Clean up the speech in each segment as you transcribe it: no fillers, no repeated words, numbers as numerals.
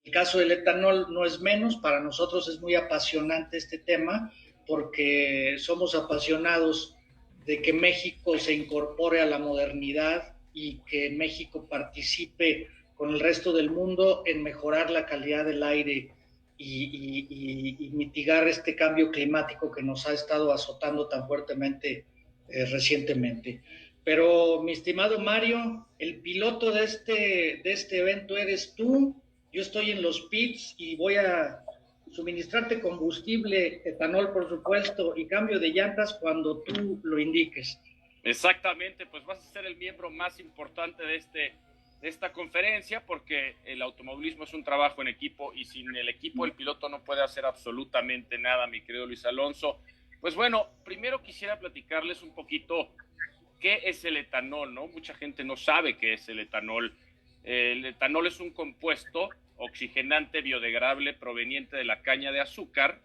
el caso del etanol no es menos. Para nosotros es muy apasionante este tema porque somos apasionados de que México se incorpore a la modernidad y que México participe con el resto del mundo en mejorar la calidad del aire y mitigar este cambio climático que nos ha estado azotando tan fuertemente recientemente. Pero, mi estimado Mario, el piloto de este evento eres tú. Yo estoy en los pits y voy a suministrarte combustible, etanol, por supuesto, y cambio de llantas cuando tú lo indiques. Exactamente, pues vas a ser el miembro más importante de esta conferencia, porque el automovilismo es un trabajo en equipo y sin el equipo el piloto no puede hacer absolutamente nada, mi querido Luis Alonso. Pues bueno, primero quisiera platicarles un poquito qué es el etanol, ¿no? Mucha gente no sabe qué es el etanol. El etanol es un compuesto oxigenante biodegradable proveniente de la caña de azúcar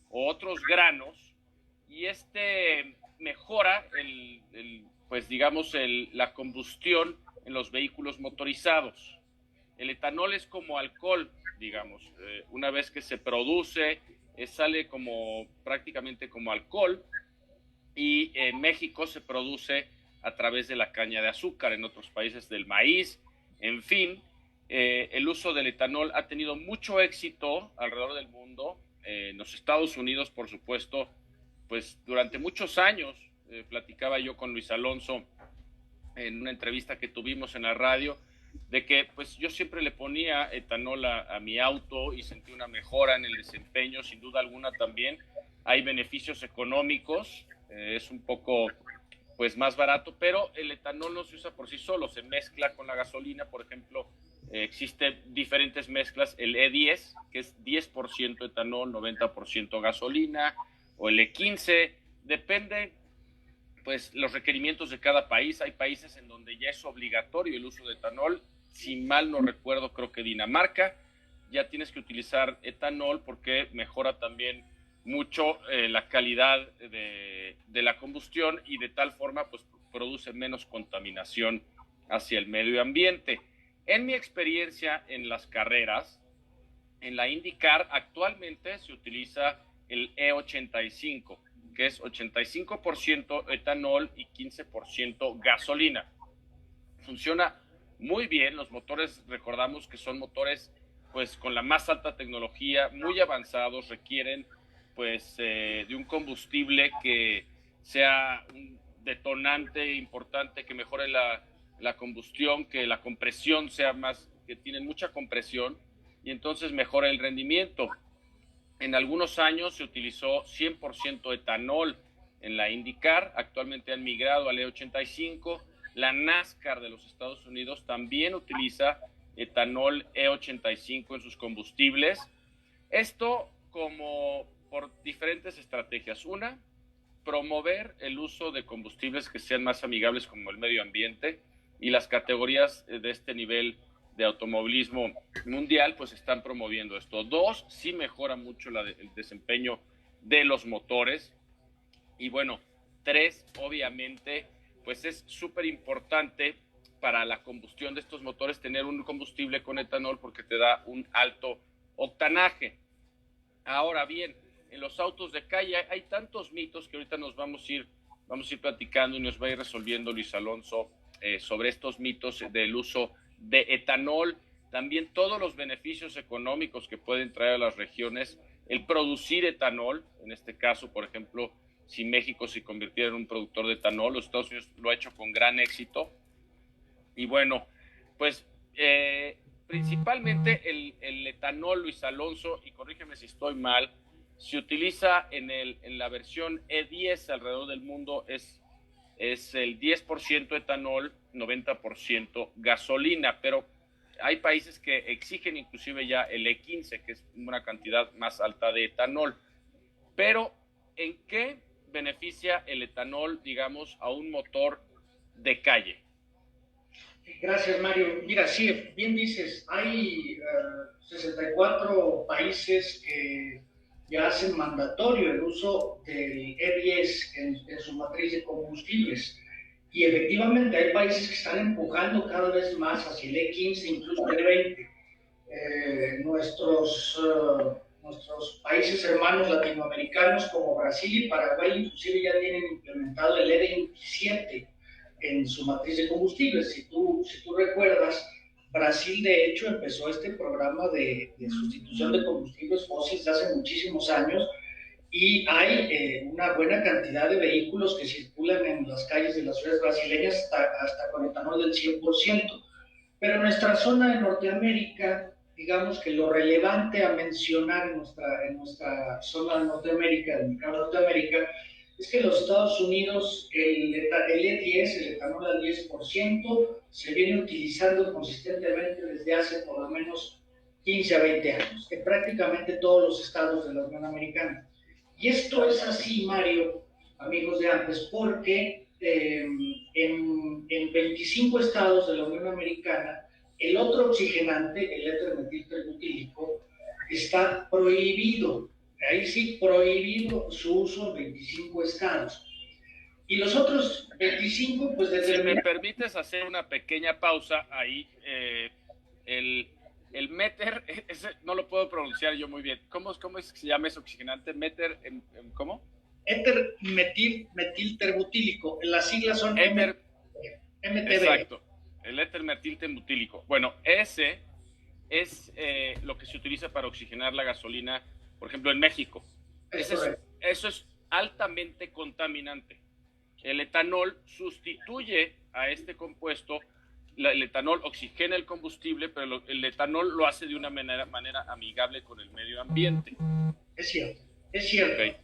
o otros granos, y mejora pues digamos la combustión en los vehículos motorizados. El etanol es como alcohol, digamos, una vez que se produce, sale como prácticamente como alcohol, y en México se produce a través de la caña de azúcar, en otros países del maíz, en fin. El uso del etanol ha tenido mucho éxito alrededor del mundo. En los Estados Unidos, por supuesto, pues durante muchos años, platicaba yo con Luis Alonso en una entrevista que tuvimos en la radio, de que pues yo siempre le ponía etanol a mi auto y sentí una mejora en el desempeño, sin duda alguna también. Hay beneficios económicos, es un poco pues más barato, pero el etanol no se usa por sí solo, se mezcla con la gasolina. Por ejemplo, existen diferentes mezclas, el E10, que es 10% etanol, 90% gasolina, o el E15, depende pues los requerimientos de cada país. Hay países en donde ya es obligatorio el uso de etanol. Si mal no recuerdo, creo que Dinamarca, ya tienes que utilizar etanol porque mejora también mucho la calidad de la combustión, y de tal forma pues produce menos contaminación hacia el medio ambiente. En mi experiencia en las carreras, en la IndyCar actualmente se utiliza el E85, que es 85% etanol y 15% gasolina. Funciona muy bien. Los motores, recordamos que son motores pues con la más alta tecnología, muy avanzados, requieren pues de un combustible que sea un detonante importante, que mejore la combustión, que la compresión sea más, que tienen mucha compresión, y entonces mejora el rendimiento. En algunos años se utilizó 100% etanol en la IndyCar, actualmente han migrado al E85. La NASCAR de los Estados Unidos también utiliza etanol E85 en sus combustibles. Esto como por diferentes estrategias. Una, promover el uso de combustibles que sean más amigables con el medio ambiente, y las categorías de este nivel de automovilismo mundial pues están promoviendo esto. Dos, sí mejora mucho el desempeño de los motores. Y bueno, tres, obviamente pues es súper importante para la combustión de estos motores tener un combustible con etanol, porque te da un alto octanaje. Ahora bien, en los autos de calle hay tantos mitos que ahorita vamos a ir platicando y nos va a ir resolviendo Luis Alonso sobre estos mitos del uso de etanol. También todos los beneficios económicos que pueden traer a las regiones el producir etanol. En este caso, por ejemplo, si México se convirtiera en un productor de etanol, los Estados Unidos lo ha hecho con gran éxito. Y bueno, pues principalmente el etanol, Luis Alonso, y corrígeme si estoy mal, se utiliza en la versión E10 alrededor del mundo, es el 10% etanol, 90% gasolina, pero hay países que exigen inclusive ya el E15, que es una cantidad más alta de etanol. Pero, ¿en qué beneficia el etanol, digamos, a un motor de calle? Gracias, Mario. Mira, sí, bien dices, hay 64 países que ya hacen mandatorio el uso del E10 en su matriz de combustibles. Y efectivamente hay países que están empujando cada vez más hacia el E15, incluso el E20. nuestros países hermanos latinoamericanos como Brasil y Paraguay inclusive ya tienen implementado el E27 en su matriz de combustibles. Si tú recuerdas, Brasil de hecho empezó este programa de sustitución de combustibles fósiles hace muchísimos años y hay una buena cantidad de vehículos que circulan en las calles de las ciudades brasileñas hasta con etanol del 100%. Pero en nuestra zona de Norteamérica, digamos que lo relevante a mencionar en nuestra zona de Norteamérica, en Norteamérica, es que en los Estados Unidos el E10, el etanol al 10%, se viene utilizando consistentemente desde hace por lo menos 15 a 20 años, en prácticamente todos los estados de la Unión Americana. Y esto es así, Mario, amigos de antes, porque en 25 estados de la Unión Americana, el otro oxigenante, el éter metilterbutílico, está prohibido. Ahí sí, prohibido su uso en 25 estados. Y los otros 25, pues determinan... Si me permites hacer una pequeña pausa ahí, el méter, no lo puedo pronunciar yo muy bien. ¿Cómo es que se llama ese oxigenante? Méter, ¿cómo? Éter metilterbutílico. Las siglas son MTB. Exacto, el éter metilterbutílico. Bueno, ese es lo que se utiliza para oxigenar la gasolina, por ejemplo, en México. Eso es altamente contaminante. El etanol sustituye a este compuesto. El etanol oxigena el combustible, pero el etanol lo hace de una manera amigable con el medio ambiente. Es cierto, es cierto. Okay.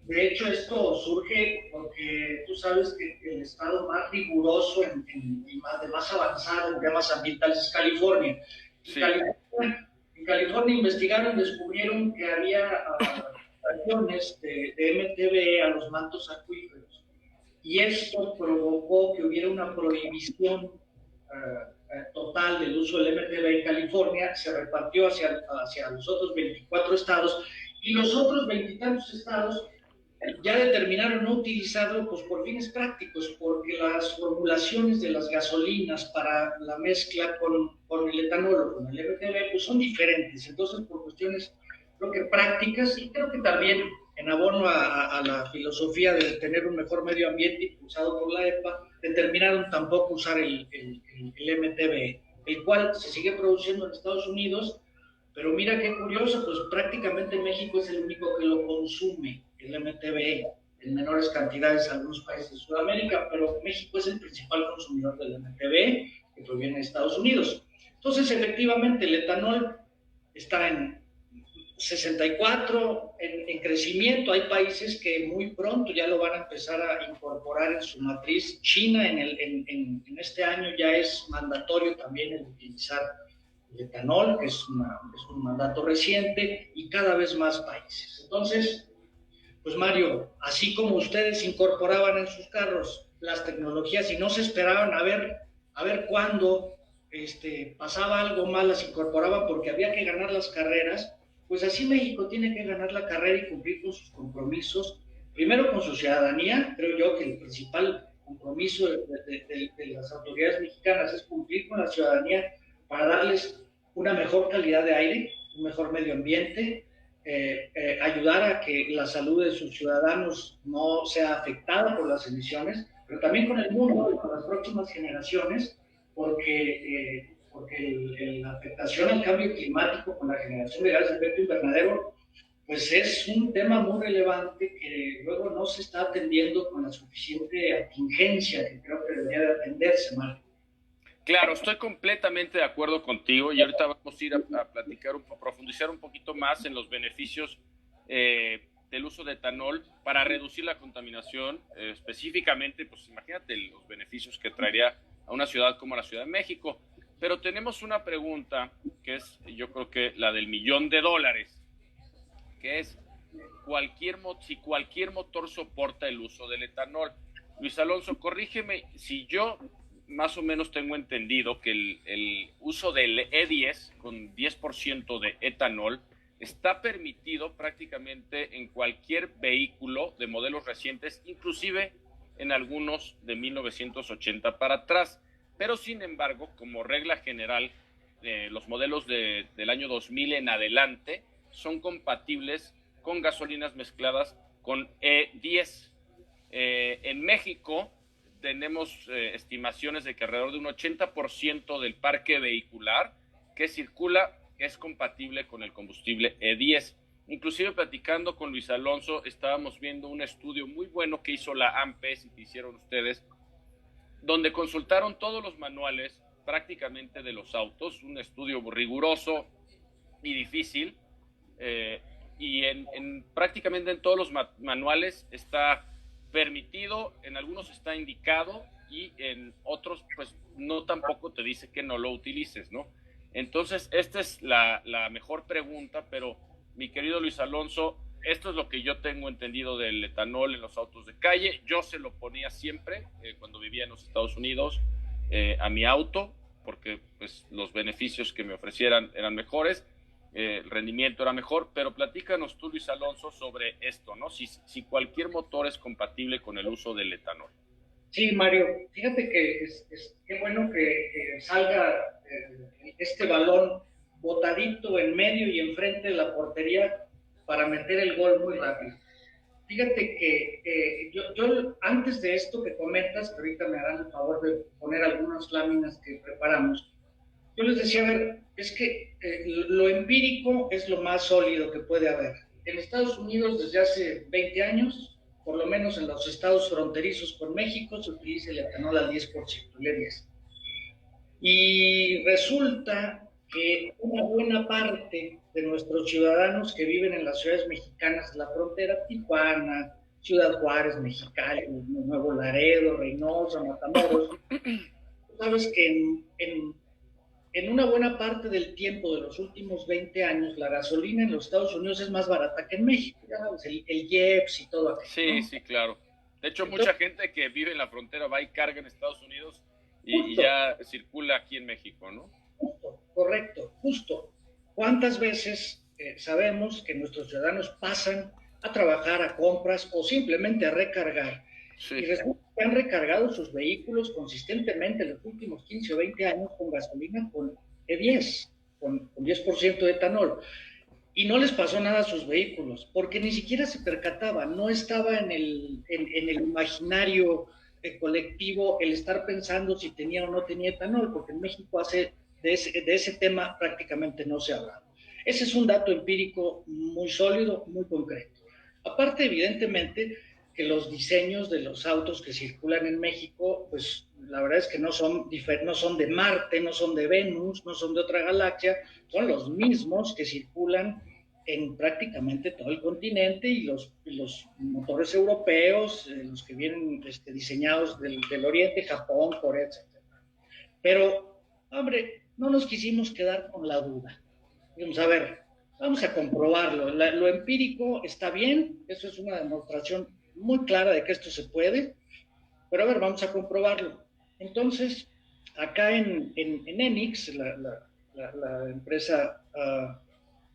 De hecho, esto surge porque tú sabes que el estado más riguroso y más avanzado en temas ambientales es California. Sí. En California investigaron, descubrieron que había radiaciones de MTBE a los mantos acuíferos. Y esto provocó que hubiera una prohibición total del uso del MTBE en California, se repartió hacia los otros 24 estados, y los otros 20 y tantos estados ya determinaron no utilizarlo pues, por fines prácticos, porque las formulaciones de las gasolinas para la mezcla con el etanol o con el MTBE pues, son diferentes. Entonces, por cuestiones, creo que prácticas, y creo que también en abono a la filosofía de tener un mejor medio ambiente impulsado por la EPA, determinaron tampoco usar el MTBE, el cual se sigue produciendo en Estados Unidos, pero mira qué curioso, pues prácticamente México es el único que lo consume, el MTBE, en menores cantidades en algunos países de Sudamérica, pero México es el principal consumidor del MTBE, que proviene de Estados Unidos. Entonces, efectivamente, el etanol está en 64 en crecimiento. Hay países que muy pronto ya lo van a empezar a incorporar en su matriz. China en este año ya es mandatorio también el utilizar el etanol, que es un mandato reciente, y cada vez más países. Entonces, pues Mario, así como ustedes incorporaban en sus carros las tecnologías y no se esperaban a ver cuándo pasaba algo mal, las incorporaban porque había que ganar las carreras, pues así México tiene que ganar la carrera y cumplir con sus compromisos, primero con su ciudadanía. Creo yo que el principal compromiso de las autoridades mexicanas es cumplir con la ciudadanía para darles una mejor calidad de aire, un mejor medio ambiente, ayudar a que la salud de sus ciudadanos no sea afectada por las emisiones, pero también con el mundo y con las próximas generaciones, porque la afectación al cambio climático con la generación de gases de efecto invernadero, pues es un tema muy relevante que luego no se está atendiendo con la suficiente atingencia que creo que debería de atenderse, Marco. Claro, estoy completamente de acuerdo contigo y ahorita vamos a ir a platicar, a profundizar un poquito más en los beneficios del uso de etanol para reducir la contaminación, específicamente, pues imagínate los beneficios que traería a una ciudad como la Ciudad de México. Pero tenemos una pregunta que es, yo creo que la del $1,000,000, que es si cualquier motor soporta el uso del etanol. Luis Alonso, corrígeme si yo más o menos tengo entendido que el uso del E10 con 10% de etanol está permitido prácticamente en cualquier vehículo de modelos recientes, inclusive en algunos de 1980 para atrás. Pero sin embargo, como regla general, los modelos del año 2000 en adelante son compatibles con gasolinas mezcladas con E10. En México tenemos estimaciones de que alrededor de un 80% del parque vehicular que circula es compatible con el combustible E10. Inclusive platicando con Luis Alonso, estábamos viendo un estudio muy bueno que hizo la AMPES y que hicieron ustedes, donde consultaron todos los manuales prácticamente de los autos, un estudio riguroso y difícil, y prácticamente en todos los manuales está permitido, en algunos está indicado y en otros pues no, tampoco te dice que no lo utilices, ¿no? Entonces esta es la mejor pregunta, pero mi querido Luis Alonso, esto es lo que yo tengo entendido del etanol en los autos de calle. Yo se lo ponía siempre cuando vivía en los Estados Unidos a mi auto, porque pues los beneficios que me ofrecieran eran mejores, el rendimiento era mejor, pero platícanos tú, Luis Alonso, sobre esto, ¿no? Si cualquier motor es compatible con el uso del etanol. Sí, Mario, fíjate que qué bueno que salga este balón botadito en medio y enfrente de la portería para meter el gol muy rápido. Fíjate que yo antes de esto que comentas, que ahorita me harán el favor de poner algunas láminas que preparamos, yo les decía, a ver, es que lo empírico es lo más sólido que puede haber. En Estados Unidos, desde hace 20 años, por lo menos en los estados fronterizos con México, se utiliza el etanol al 10%, el E10. Y resulta que una buena parte de nuestros ciudadanos que viven en las ciudades mexicanas de la frontera, Tijuana, Ciudad Juárez, Mexicali, Nuevo Laredo, Reynosa, Matamoros, sabes que en una buena parte del tiempo de los últimos 20 años, la gasolina en los Estados Unidos es más barata que en México, ya sabes, el IEPS y todo aquello. Sí, ¿no? Sí, claro. De hecho, entonces, mucha gente que vive en la frontera va y carga en Estados Unidos y ya circula aquí en México, ¿no? Justo, correcto, justo. ¿Cuántas veces sabemos que nuestros ciudadanos pasan a trabajar, a compras o simplemente a recargar? Sí. Y resulta que han recargado sus vehículos consistentemente en los últimos 15 o 20 años con gasolina con E10, con 10% de etanol. Y no les pasó nada a sus vehículos, porque ni siquiera se percataban, no estaba en el imaginario colectivo el estar pensando si tenía o no tenía etanol, porque en México de ese tema prácticamente no se habla. Ese es un dato empírico muy sólido, muy concreto. Aparte, evidentemente, que los diseños de los autos que circulan en México, pues la verdad es que no son de Marte, no son de Venus, no son de otra galaxia, son los mismos que circulan en prácticamente todo el continente y los motores europeos, los que vienen diseñados del Oriente, Japón, Corea, etc. Pero, hombre, no nos quisimos quedar con la duda. Vamos a ver, vamos a comprobarlo. Lo empírico está bien, eso es una demostración muy clara de que esto se puede, pero a ver, vamos a comprobarlo. Entonces, acá en Enix, la empresa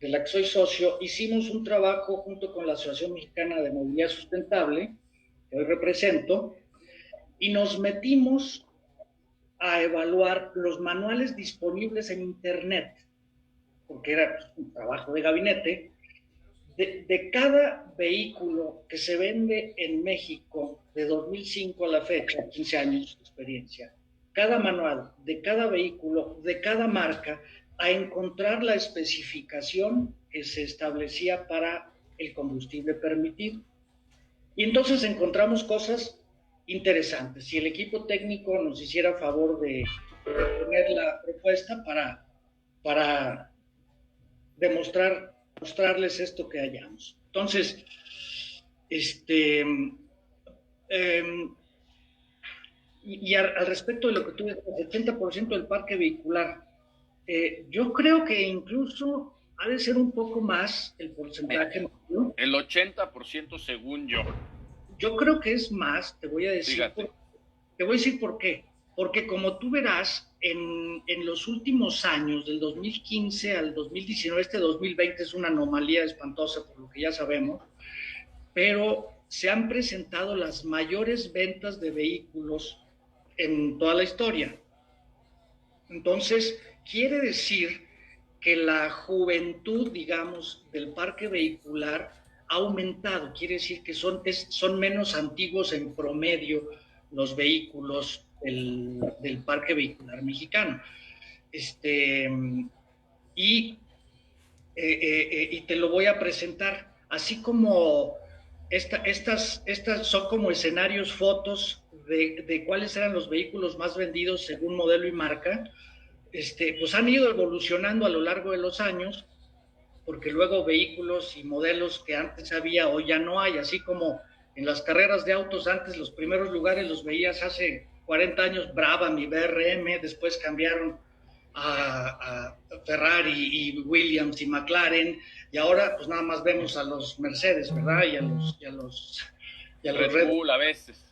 de la que soy socio, hicimos un trabajo junto con la Asociación Mexicana de Movilidad Sustentable, que hoy represento, y nos metimos a evaluar los manuales disponibles en Internet, porque era un trabajo de gabinete, de cada vehículo que se vende en México de 2005 a la fecha, 15 años de experiencia, cada manual de cada vehículo, de cada marca, a encontrar la especificación que se establecía para el combustible permitido. Y entonces encontramos cosas interesantes. Si el equipo técnico nos hiciera favor de poner la propuesta para mostrarles esto que hallamos. Entonces, y al respecto de lo que tú dices, el 80% del parque vehicular, yo creo que incluso ha de ser un poco más el porcentaje. ¿No? El 80% según yo. Yo creo que es más, te voy a decir por qué. Porque como tú verás, en los últimos años, del 2015 al 2019, 2020 es una anomalía espantosa por lo que ya sabemos, pero se han presentado las mayores ventas de vehículos en toda la historia. Entonces, quiere decir que la juventud, digamos, del parque vehicular ha aumentado. Quiere decir que son menos antiguos en promedio los vehículos del parque vehicular mexicano. Este, y, y te lo voy a presentar, así como estas son como escenarios, fotos de cuáles eran los vehículos más vendidos según modelo y marca. Pues han ido evolucionando a lo largo de los años, porque luego vehículos y modelos que antes había hoy ya no hay, así como en las carreras de autos antes los primeros lugares los veías hace 40 años, Brabham y BRM, después cambiaron a Ferrari y Williams y McLaren, y ahora pues nada más vemos a los Mercedes, ¿verdad? Y a los Red Bull a veces.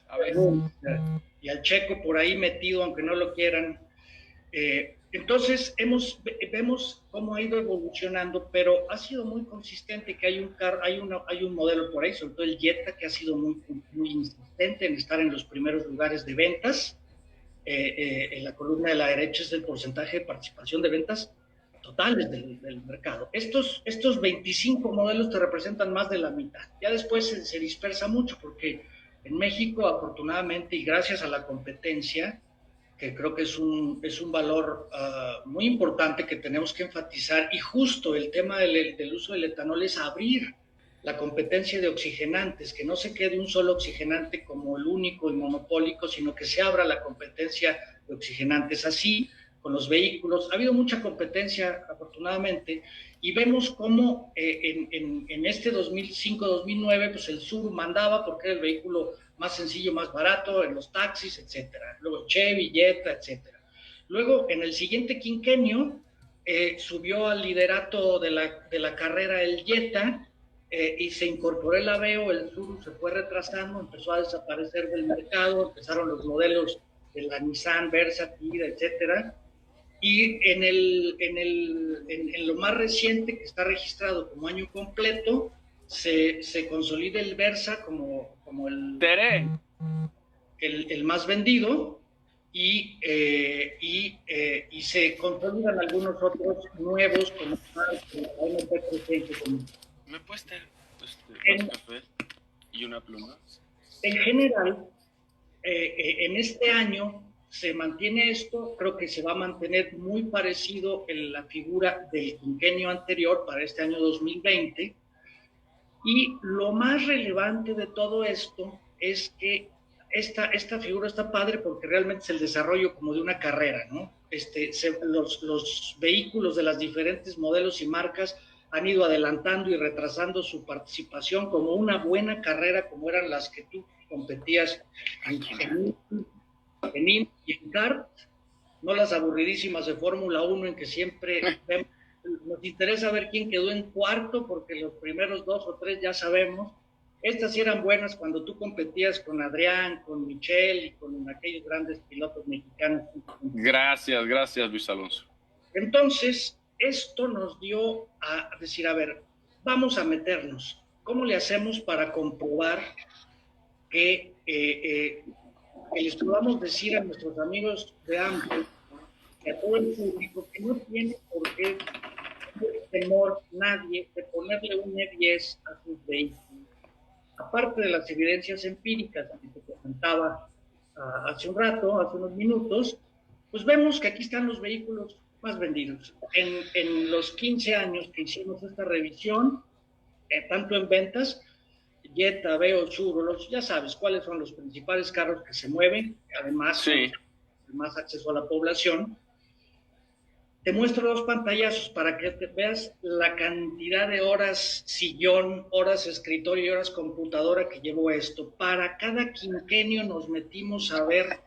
Y al Checo por ahí metido, aunque no lo quieran. Entonces vemos cómo ha ido evolucionando, pero ha sido muy consistente que hay un modelo por ahí, sobre todo el Jetta, que ha sido muy insistente en estar en los primeros lugares de ventas. En la columna de la derecha es el porcentaje de participación de ventas totales del mercado. Estos 25 modelos te representan más de la mitad. Ya después se dispersa mucho porque en México, afortunadamente, y gracias a la competencia, que creo que es un valor muy importante que tenemos que enfatizar, y justo el tema del uso del etanol es abrir la competencia de oxigenantes, que no se quede un solo oxigenante como el único y monopólico, sino que se abra la competencia de oxigenantes. Así, con los vehículos, ha habido mucha competencia, afortunadamente, y vemos cómo en este 2005-2009, pues el Sur mandaba porque era el vehículo más sencillo, más barato, en los taxis, etcétera. Luego Chevy, Jetta, etcétera. Luego, en el siguiente quinquenio, subió al liderato de la carrera el Jetta, y se incorporó el Aveo, el Sur se fue retrasando, empezó a desaparecer del mercado, empezaron los modelos de la Nissan, Versa, Tigra, etcétera. Y en lo más reciente, que está registrado como año completo, se consolida el Versa como el más vendido, y se consolidan algunos otros nuevos como el MP300. ¿Me puedes tener más café y una pluma? En general, en este año se mantiene esto, creo que se va a mantener muy parecido en la figura del quinquenio anterior para este año 2020, y lo más relevante de todo esto es que esta figura está padre porque realmente es el desarrollo como de una carrera, ¿no? Los vehículos de las diferentes modelos y marcas han ido adelantando y retrasando su participación como una buena carrera, como eran las que tú competías en INT y en CART, no las aburridísimas de Fórmula 1 en que siempre nos interesa ver quién quedó en cuarto, porque los primeros 2 o 3 ya sabemos. Estas sí eran buenas cuando tú competías con Adrián, con Michelle y con aquellos grandes pilotos mexicanos. Gracias Luis Alonso. Entonces, esto nos dio a decir, a ver, vamos a meternos. ¿Cómo le hacemos para comprobar que les podamos decir a nuestros amigos de AMPE y a todo el público que no tiene por qué temor nadie de ponerle un E10 a sus vehículos? Aparte de las evidencias empíricas que te presentaba hace un rato, hace unos minutos, pues vemos que aquí están los vehículos más vendidos. En los 15 años que hicimos esta revisión, tanto en ventas, Jetta, Aveo, Sur, ya sabes cuáles son los principales carros que se mueven, además sí, más acceso a la población. Te muestro 2 pantallazos para que te veas la cantidad de horas sillón, horas escritorio y horas computadora que llevó esto. Para cada quinquenio nos metimos a ver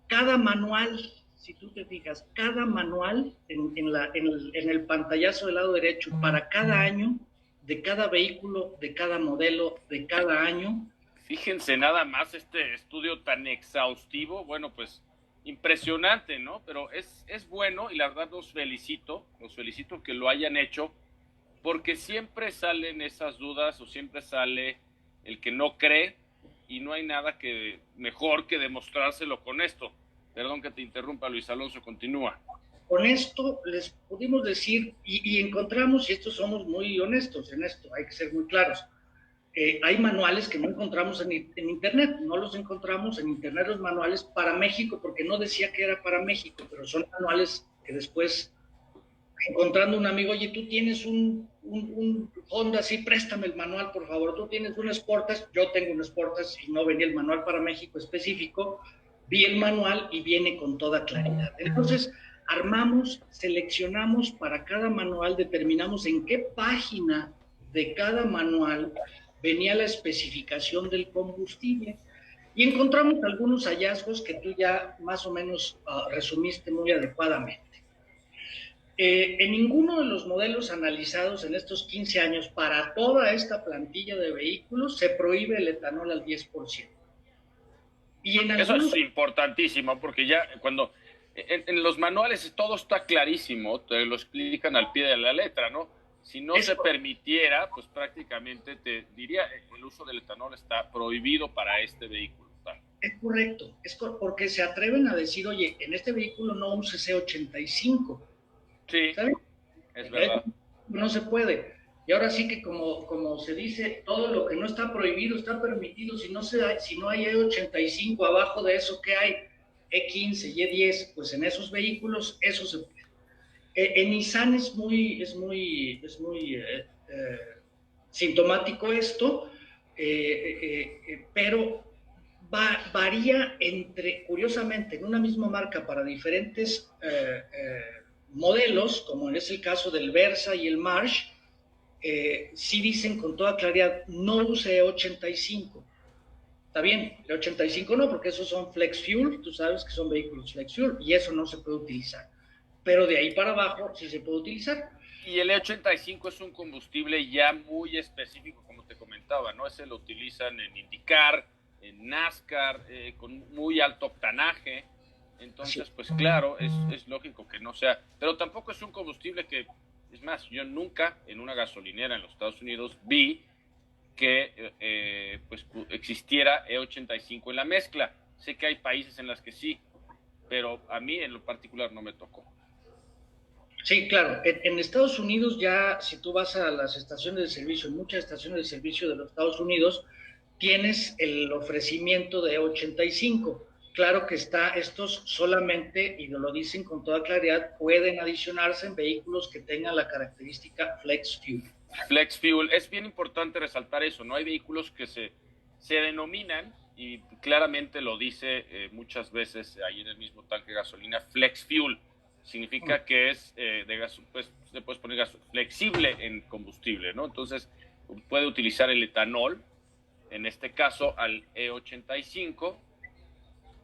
cada manual, si tú te fijas, cada manual en el pantallazo del lado derecho, para cada año, de cada vehículo, de cada modelo, de cada año. Fíjense nada más este estudio tan exhaustivo, bueno, pues impresionante, ¿no? Pero es bueno y la verdad los felicito que lo hayan hecho, porque siempre salen esas dudas o siempre sale el que no cree, y no hay nada mejor que demostrárselo con esto. Perdón que te interrumpa, Luis Alonso, continúa. con esto les pudimos decir, y encontramos, y estos somos muy honestos en esto, hay que ser muy claros, hay manuales que no encontramos en Internet, no los encontramos en Internet los manuales para México, porque no decía que era para México, pero son manuales que después, encontrando un amigo, oye, tú tienes un Honda, sí, préstame el manual, por favor, tú tienes un Sportage, yo tengo un Sportage y no venía el manual para México específico, vi el manual y viene con toda claridad. Entonces, armamos, seleccionamos para cada manual, determinamos en qué página de cada manual venía la especificación del combustible y encontramos algunos hallazgos que tú ya más o menos resumiste muy adecuadamente. En ninguno de los modelos analizados en estos 15 años para toda esta plantilla de vehículos se prohíbe el etanol al 10%. Y en algunos... Eso es importantísimo, porque ya cuando en los manuales todo está clarísimo, te lo explican al pie de la letra, ¿no? Si no se permitiera, pues prácticamente te diría, el uso del etanol está prohibido para este vehículo. Es correcto, es porque se atreven a decir, oye, en este vehículo no uses C85. Sí, ¿sabes? Es verdad. No se puede. Y ahora sí que como se dice, todo lo que no está prohibido está permitido. Si no hay E85 abajo de eso, ¿qué hay? E15, E10, pues en esos vehículos eso se puede. En Nissan es muy sintomático esto, pero varía curiosamente, en una misma marca para diferentes modelos, como es el caso del Versa y el March, sí dicen con toda claridad, no use E85. Está bien, el 85 no, porque esos son flex fuel, tú sabes que son vehículos flex fuel, y eso no se puede utilizar. Pero de ahí para abajo sí se puede utilizar. Y el E85 es un combustible ya muy específico, como te comentaba, ¿no? Ese lo utilizan en IndyCar, en NASCAR, con muy alto octanaje. Entonces, pues claro, es lógico que no sea, pero tampoco es un combustible que, es más, yo nunca en una gasolinera en los Estados Unidos vi que pues existiera E85 en la mezcla. Sé que hay países en las que sí, pero a mí en lo particular no me tocó. Sí, claro. En Estados Unidos ya, si tú vas a las estaciones de servicio, en muchas estaciones de servicio de los Estados Unidos, tienes el ofrecimiento de E85. Claro que estos solamente, y lo dicen con toda claridad, pueden adicionarse en vehículos que tengan la característica Flex Fuel. Flex Fuel, es bien importante resaltar eso, ¿no? Hay vehículos que se denominan, y claramente lo dice muchas veces ahí en el mismo tanque de gasolina, Flex Fuel. Significa que es de gas, pues le puedes poner gas flexible en combustible, ¿no? Entonces puede utilizar el etanol, en este caso al E85.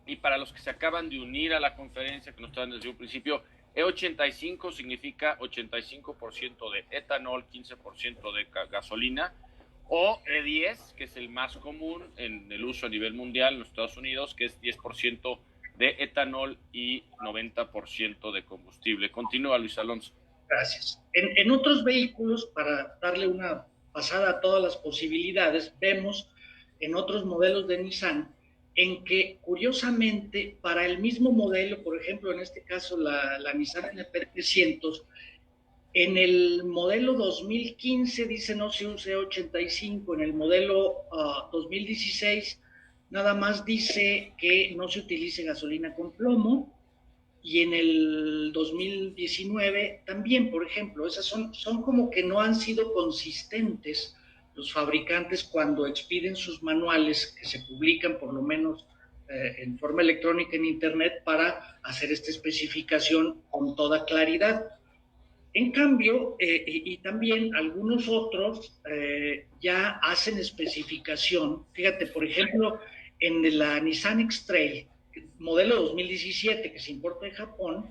Y para los que se acaban de unir a la conferencia, que no estaban desde un principio, E85 significa 85% de etanol, 15% de gasolina, o E10, que es el más común en el uso a nivel mundial en los Estados Unidos, que es 10% de etanol y 90% de combustible. Continúa, Luis Alonso. Gracias. En otros vehículos, para darle una pasada a todas las posibilidades, vemos en otros modelos de Nissan en que, curiosamente, para el mismo modelo, por ejemplo, en este caso la Nissan NP300, en el modelo 2015 dice no se use 85, en el modelo 2016 nada más dice que no se utilice gasolina con plomo, y en el 2019 también, por ejemplo. Esas son como que no han sido consistentes los fabricantes cuando expiden sus manuales, que se publican por lo menos en forma electrónica en internet, para hacer esta especificación con toda claridad. En cambio, y también algunos otros ya hacen especificación. Fíjate, por ejemplo, en la Nissan X-Trail, modelo 2017, que se importa de Japón,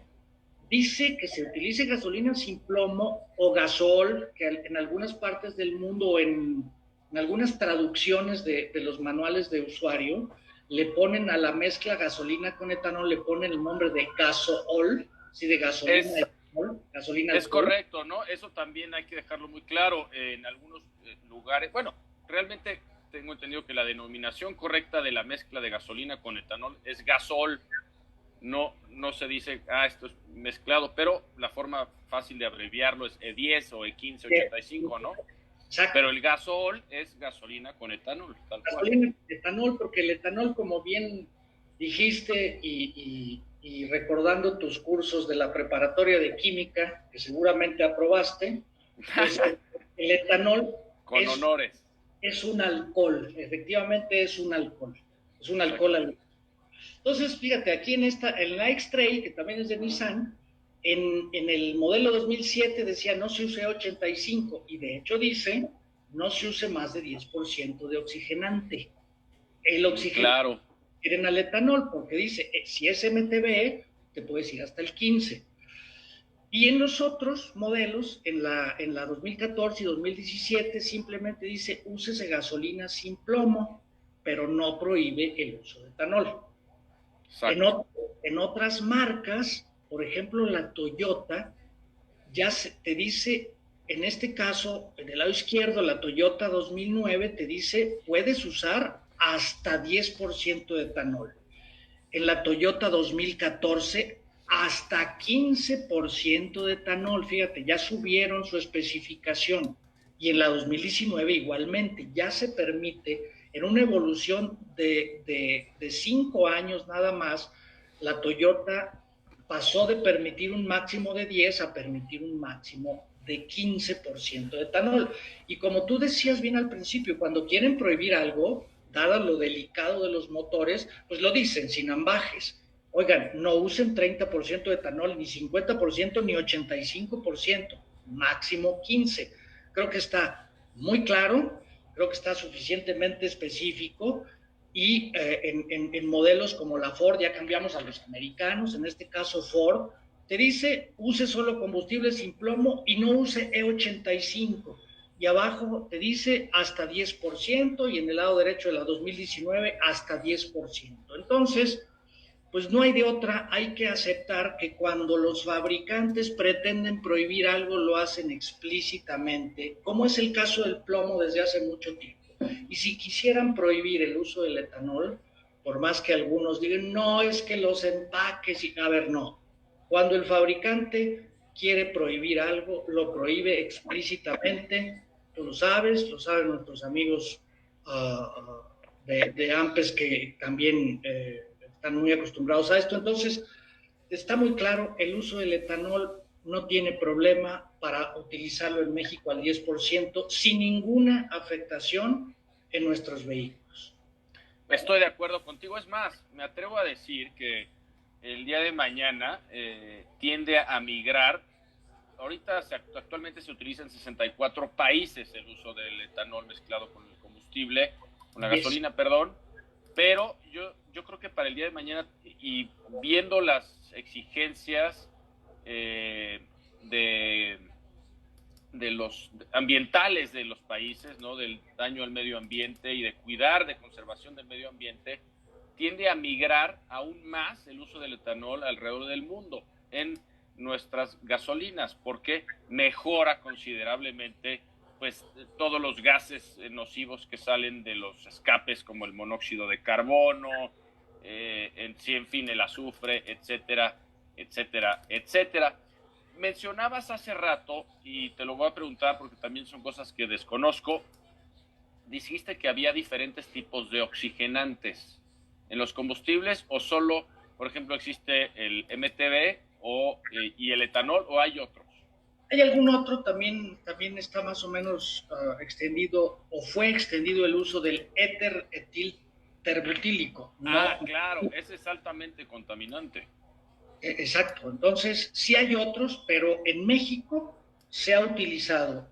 dice que se utilice gasolina sin plomo o gasol, que en algunas partes del mundo, en algunas traducciones de los manuales de usuario, le ponen a la mezcla gasolina con etanol, le ponen el nombre de gasol, sí, de gasolina. Gasolina es correcto, ¿no? Eso también hay que dejarlo muy claro. En algunos lugares, bueno, realmente tengo entendido que la denominación correcta de la mezcla de gasolina con etanol es gasol, no se dice, esto es mezclado, pero la forma fácil de abreviarlo es E10 o E1585, ¿no? Exacto. Pero el gasol es gasolina con etanol, tal cual. Gasolina con etanol, porque el etanol, como bien dijiste y recordando tus cursos de la preparatoria de química, que seguramente aprobaste, pues el etanol con honores. Es un alcohol, efectivamente es un alcohol. Es un alcohol. Entonces, fíjate, aquí en la X-Trail, que también es de Nissan, en el modelo 2007 decía no se use 85 y de hecho dice no se use más de 10% de oxigenante. El oxigenante claro. quieren al etanol porque dice, si es MTBE, te puedes ir hasta el 15. Y en los otros modelos, en la 2014 y 2017, simplemente dice úsese gasolina sin plomo, pero no prohíbe el uso de etanol. En otras marcas, por ejemplo la Toyota, ya te dice, en este caso, en el lado izquierdo, la Toyota 2009 te dice, puedes usar hasta 10% de etanol. En la Toyota 2014, hasta 15% de etanol. Fíjate, ya subieron su especificación. Y en la 2019 igualmente, ya se permite, en una evolución de 5 años nada más, la Toyota pasó de permitir un máximo de 10 a permitir un máximo de 15% de etanol. Y como tú decías bien al principio, cuando quieren prohibir algo, dado lo delicado de los motores, pues lo dicen sin ambajes. Oigan, no usen 30% de etanol, ni 50%, ni 85%, máximo 15%. Creo que está muy claro, creo que está suficientemente específico y en modelos como la Ford, ya cambiamos a los americanos, en este caso Ford, te dice use solo combustible sin plomo y no use E85. Y abajo te dice hasta 10% y en el lado derecho de la 2019 hasta 10%. Entonces, pues no hay de otra, hay que aceptar que cuando los fabricantes pretenden prohibir algo lo hacen explícitamente, como es el caso del plomo desde hace mucho tiempo. Y si quisieran prohibir el uso del etanol, por más que algunos digan, no, es que los empaques, y a ver, no. Cuando el fabricante quiere prohibir algo, lo prohíbe explícitamente. Tú lo sabes, lo saben nuestros amigos de AMPES que también están muy acostumbrados a esto. Entonces, está muy claro, el uso del etanol no tiene problema para utilizarlo en México al 10% sin ninguna afectación en nuestros vehículos. Estoy de acuerdo contigo. Es más, me atrevo a decir que el día de mañana tiende a migrar. Ahorita actualmente se utiliza en 64 países el uso del etanol mezclado con el combustible, con la gasolina, perdón, pero yo creo que para el día de mañana, y viendo las exigencias de los ambientales de los países, ¿no? Del daño al medio ambiente y de cuidar de conservación del medio ambiente, tiende a migrar aún más el uso del etanol alrededor del mundo en nuestras gasolinas, porque mejora considerablemente pues todos los gases nocivos que salen de los escapes, como el monóxido de carbono, en fin, el azufre, etcétera, etcétera, etcétera. Mencionabas hace rato, y te lo voy a preguntar porque también son cosas que desconozco, dijiste que había diferentes tipos de oxigenantes en los combustibles, o solo, por ejemplo, existe el MTB y el etanol, o hay otros. ¿Hay algún otro? También está más o menos extendido, o fue extendido el uso del éter etil terbutílico. Claro, ese es altamente contaminante. Exacto, entonces sí hay otros, pero en México se ha utilizado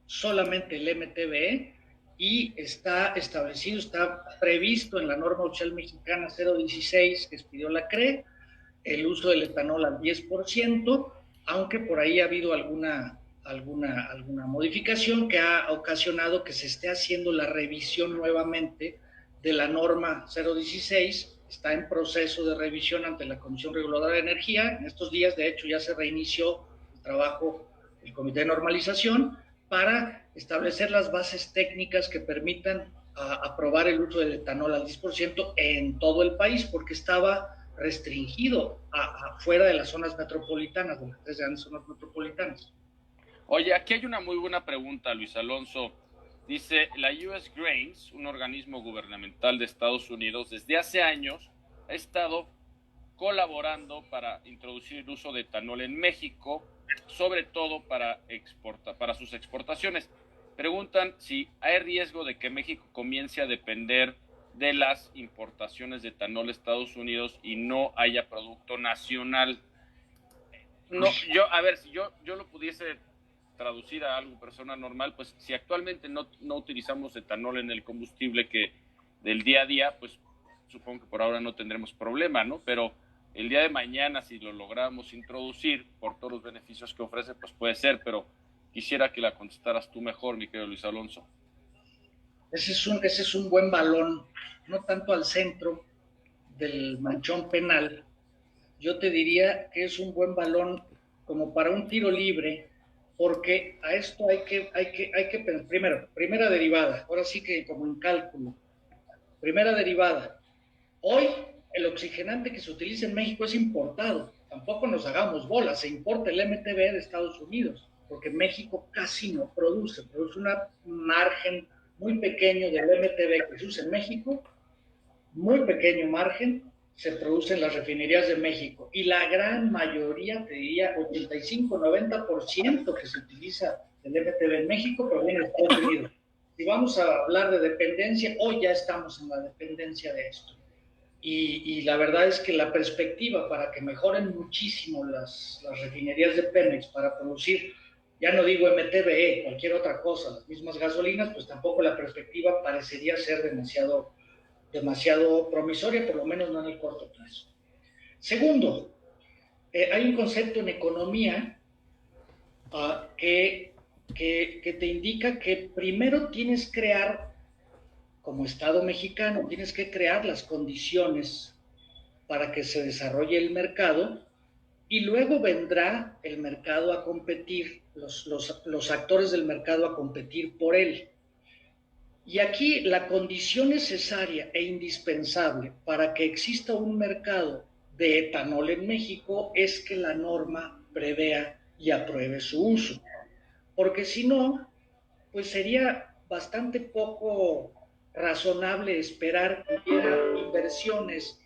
solamente el MTBE y está establecido, está previsto en la norma oficial mexicana 016 que expidió la CRE, el uso del etanol al 10%, aunque por ahí ha habido alguna modificación que ha ocasionado que se esté haciendo la revisión nuevamente de la norma 016. Está en proceso de revisión ante la Comisión Reguladora de Energía. En estos días, de hecho, ya se reinició el trabajo del Comité de Normalización para establecer las bases técnicas que permitan aprobar el uso del etanol al 10% en todo el país, porque estaba restringido fuera de las zonas metropolitanas, de las 3 grandes zonas metropolitanas. Oye, aquí hay una muy buena pregunta, Luis Alonso. Dice, la US Grains, un organismo gubernamental de Estados Unidos, desde hace años ha estado colaborando para introducir el uso de etanol en México, sobre todo para sus exportaciones. Preguntan si hay riesgo de que México comience a depender de las importaciones de etanol a Estados Unidos y no haya producto nacional. No, a ver, si yo lo pudiese traducir a algo persona normal, pues si actualmente no utilizamos etanol en el combustible que del día a día, pues supongo que por ahora no tendremos problema, ¿no? Pero el día de mañana, si lo logramos introducir por todos los beneficios que ofrece, pues puede ser, pero quisiera que la contestaras tú mejor, mi querido Luis Alonso. Ese es un buen balón, no tanto al centro del manchón penal. Yo te diría que es un buen balón como para un tiro libre, porque a esto hay que primera derivada, ahora sí que como en cálculo, primera derivada. Hoy el oxigenante que se utiliza en México es importado, tampoco nos hagamos bolas, se importa el MTB de Estados Unidos, porque México casi no produce un margen muy pequeño del MTB que se usa en México, muy pequeño margen, se produce en las refinerías de México, y la gran mayoría, te diría 85-90% que se utiliza el MTB en México proviene de Estados Unidos. Si vamos a hablar de dependencia, hoy ya estamos en la dependencia de esto. Y la verdad es que la perspectiva para que mejoren muchísimo las refinerías de Pemex para producir, ya no digo MTBE, cualquier otra cosa, las mismas gasolinas, pues tampoco la perspectiva parecería ser demasiado promisoria, por lo menos no en el corto plazo. Segundo, hay un concepto en economía que te indica que primero tienes que crear, como Estado mexicano, tienes que crear las condiciones para que se desarrolle el mercado, y luego vendrá el mercado a competir, los actores del mercado a competir por él. Y aquí la condición necesaria e indispensable para que exista un mercado de etanol en México es que la norma prevea y apruebe su uso. Porque si no, pues sería bastante poco razonable esperar que hubiera inversiones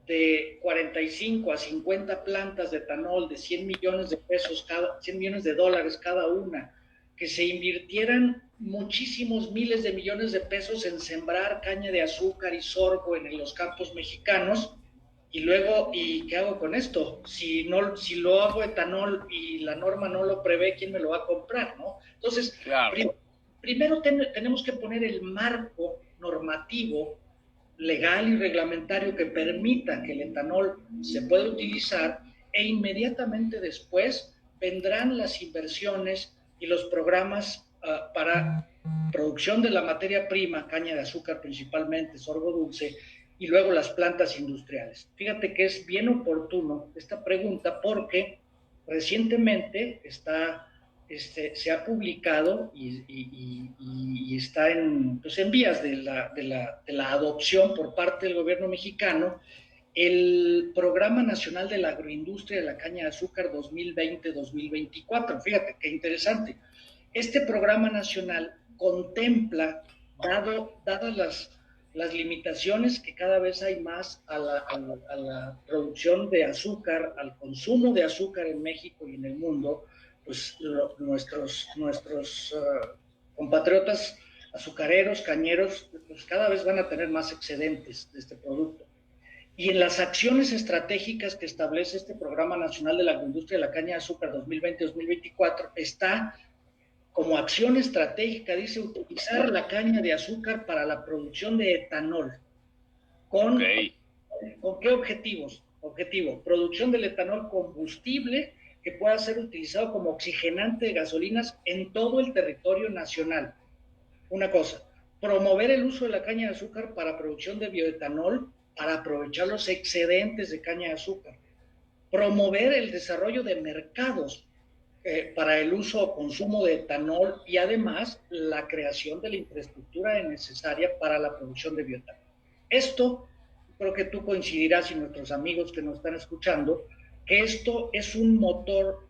de 45 a 50 plantas de etanol de 100 millones de pesos, 100 millones de dólares cada una, que se invirtieran muchísimos miles de millones de pesos en sembrar caña de azúcar y sorgo en los campos mexicanos, y luego, ¿y qué hago con esto? Si lo hago etanol y la norma no lo prevé, ¿quién me lo va a comprar, no? Entonces, claro. primero tenemos que poner el marco normativo, legal y reglamentario que permita que el etanol se pueda utilizar, e inmediatamente después vendrán las inversiones y los programas para producción de la materia prima, caña de azúcar principalmente, sorgo dulce, y luego las plantas industriales. Fíjate que es bien oportuno esta pregunta porque recientemente se ha publicado y está en vías de la adopción por parte del gobierno mexicano el Programa Nacional de la Agroindustria de la Caña de Azúcar 2020-2024. Fíjate qué interesante. Este programa nacional contempla, dadas las limitaciones que cada vez hay más a la producción de azúcar, al consumo de azúcar en México y en el mundo, pues nuestros compatriotas azucareros, cañeros, pues cada vez van a tener más excedentes de este producto. Y en las acciones estratégicas que establece este Programa Nacional de la Agroindustria de la Caña de Azúcar 2020-2024 está como acción estratégica, dice, utilizar la caña de azúcar para la producción de etanol. ¿Con qué objetivos? Producción del etanol combustible que pueda ser utilizado como oxigenante de gasolinas en todo el territorio nacional. Una cosa, promover el uso de la caña de azúcar para producción de bioetanol para aprovechar los excedentes de caña de azúcar. Promover el desarrollo de mercados para el uso o consumo de etanol, y además la creación de la infraestructura necesaria para la producción de bioetanol. Esto creo que tú coincidirás y nuestros amigos que nos están escuchando, que esto es un motor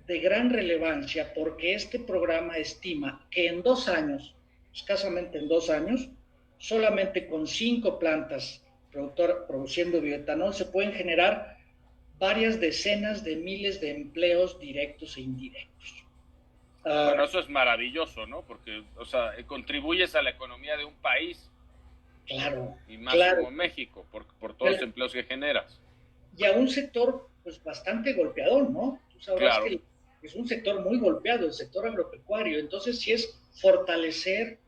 de gran relevancia porque este programa estima que en 2 años, escasamente en 2 años, solamente con 5 plantas produciendo bioetanol se pueden generar varias decenas de miles de empleos directos e indirectos. Bueno, eso es maravilloso, ¿no? Porque, o sea, contribuyes a la economía de un país. Claro. Y más claro. como México, por todos los empleos que generas. Y a un sector, pues, bastante golpeador, ¿no? Tú sabrás Claro. que es un sector muy golpeado, el sector agropecuario. Entonces, sí es fortalecer